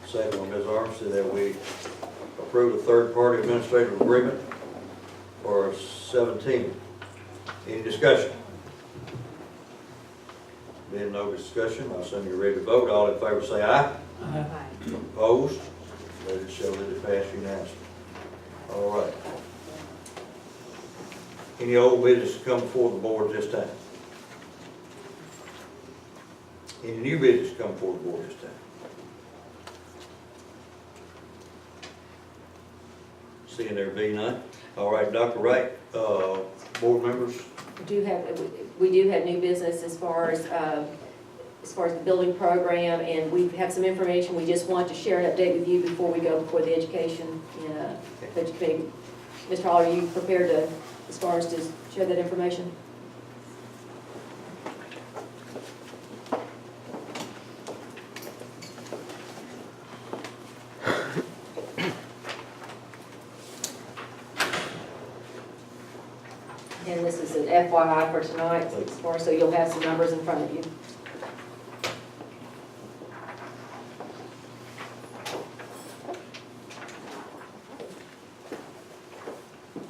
Second by Ms. Armstead, that we approve the third-party administrative agreement for 17. Any discussion? Being no discussion, I assume you're ready to vote. All in favor say aye. Aye. Opposed? Let it show that it passed unanimously. All right. Any old business to come before the board this time? Any new business to come before the board this time? Seeing there be none. All right, Dr. Wright, board members. We do have new business as far as as far as the building program, and we have some information. We just want to share an update with you before we go before the education committee. Mr. Hall, are you prepared to, as far as to share that information? And this is an FYI for tonight, as far, so you'll have some numbers in front of you.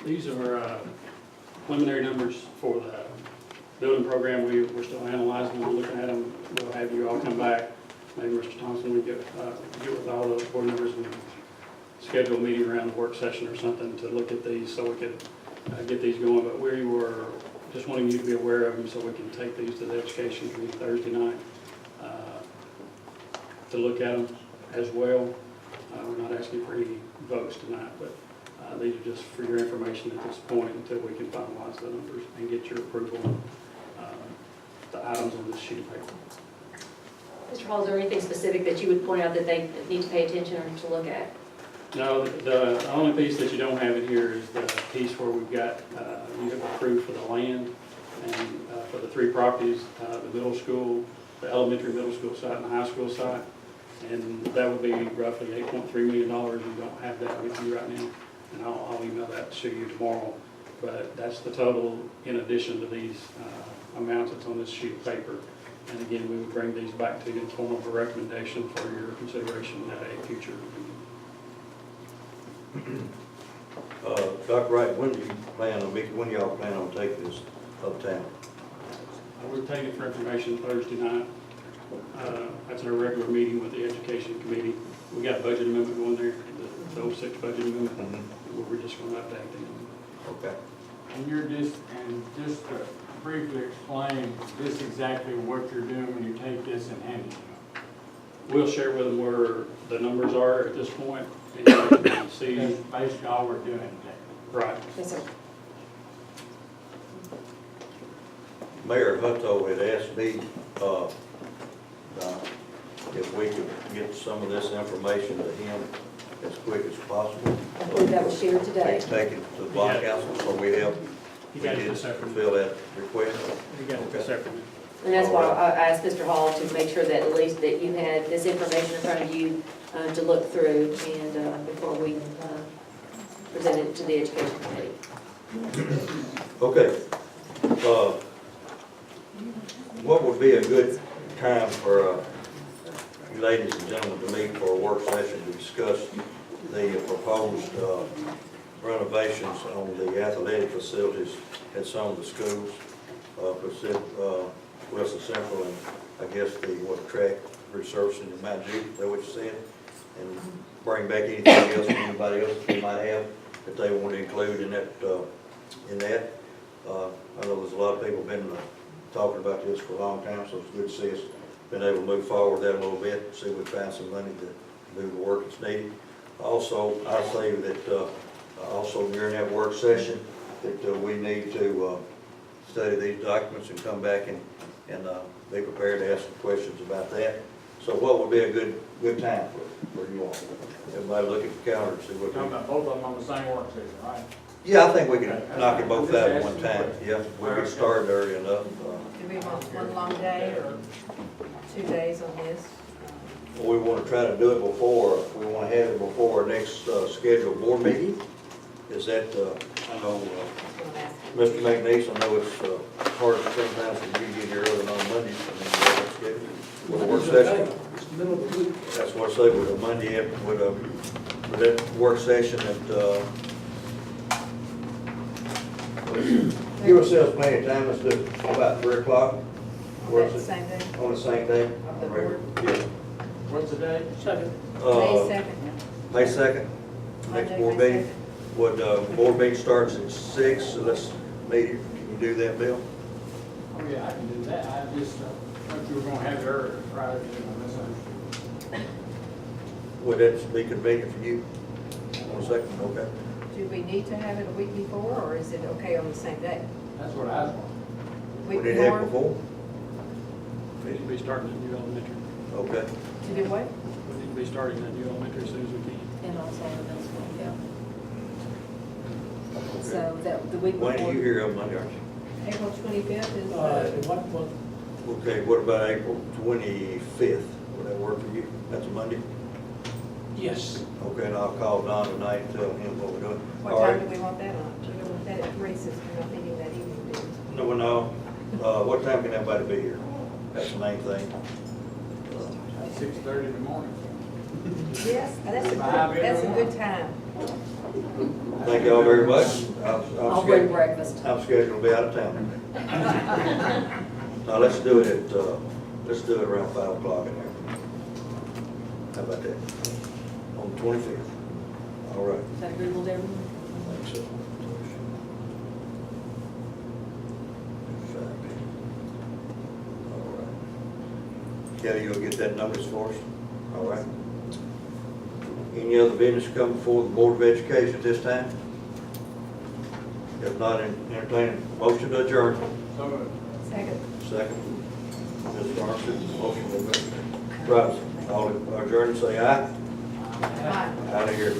These are preliminary numbers for the building program. We're still analyzing them, looking at them. We'll have you all come back. Maybe Mr. Thompson, we get with all those board members and schedule a meeting around the work session or something to look at these so we could get these going. But we were just wanting you to be aware of them so we can take these to the education committee Thursday night to look at them as well. We're not asking for any votes tonight, but these are just for your information at this point until we can finalize the numbers and get your approval on the items on this sheet of paper. Mr. Hall, is there anything specific that you would point out that they need to pay attention or to look at? No, the only piece that you don't have in here is the piece where we've got, you have approved for the land and for the 3 properties, the middle school, the elementary middle school site and the high school site. And that would be roughly $8.3 million. You don't have that with you right now. And I'll email that to you tomorrow. But that's the total in addition to these amounts that's on this sheet of paper. And again, we would bring these back to you in form of a recommendation for your consideration at a future meeting. Dr. Wright, when y'all plan on taking this uptown? We're taking for information Thursday night. That's our regular meeting with the education committee. We got a budget amendment going there, the 06 budget amendment. We're just going to update them. Okay. And just to briefly explain this exactly what you're doing when you take this and hand it to them. We'll share with them where the numbers are at this point and see. That's basically all we're doing today. Right. Yes, sir. Mayor Hutto had asked me if we could get some of this information to him as quick as possible. I believe that was shared today. Take it to the block council so we have, You got it this afternoon. fulfill that request. You got it this afternoon. And that's why I asked Mr. Hall to make sure that at least that you had this information in front of you to look through and before we present it to the education committee. Okay. What would be a good time for you ladies and gentlemen to meet for a work session to discuss the proposed renovations on the athletic facilities at some of the schools, Wilson Central and I guess the track resurfacing in Mount Judy, is that what you said? And bring back anything else from anybody else they might have that they want to include in that. I know there's a lot of people been talking about this for a long time, so it's good to see us been able to move forward that a little bit, see if we find some money to do the work that's needed. Also, I say that also during that work session that we need to study these documents and come back and be prepared to ask some questions about that. So what would be a good time for you all? Everybody look at the calendar and see what. Talking about both of them on the same work session, right? Yeah, I think we can knock it both out at one time. Yeah, we can start early enough. Do we want one long day or 2 days on this? We want to try to do it before, we want to have it before our next scheduled board meeting. Is that, I know, Mr. McNeese, I know it's hard sometimes for you to get here early on Mondays. With a work session. That's what I say, with a Monday, with that work session at, give ourselves plenty of time, let's do it about 3 o'clock. On the same day? On the same day. Yeah. What's the day? May 2nd. May 2nd, next Monday, board May meeting. Would, board meeting starts at 6, so let's meet, can you do that, Bill? Oh, yeah, I can do that. I just thought you were gonna have it earlier Friday, misunderstood. Would that be convenient for you? 1 second, okay. Do we need to have it a week before, or is it okay on the same day? That's what I was wondering. We Week did have it before. We need to be starting a new elementary. Okay. To do what? We need to be starting a new elementary as soon as we can. And also the middle school, yeah. So that the week before. When are you here on Monday, aren't you? April 25th is, What, Okay, what about April 25th? Would that work for you? That's a Monday? yes. Okay, and I'll call Don tonight and tell him what we're doing. what All time right. do we want that on? Do we want that at 3 since we're not meeting that evening? do we? No. What time can everybody be here? That's the main thing. 6:30 in the morning. Yes, that's a good time. Thank y'all very much. I'll bring breakfast. I'm scheduled to be out of town. Now, let's do it around 5 o'clock in there. How about that? On the 25th. All right. Is that agreeable to everyone? Thanks, sir. All right. Kelly, you'll get that notice for us? All right. Any other business come before the Board of Education at this time? If not, entertain a motion to adjourn. So moved. Second. Second. Ms. Armstrong, motion by Mr. Robinson. All adjourned, say aye. Aye. Out of here.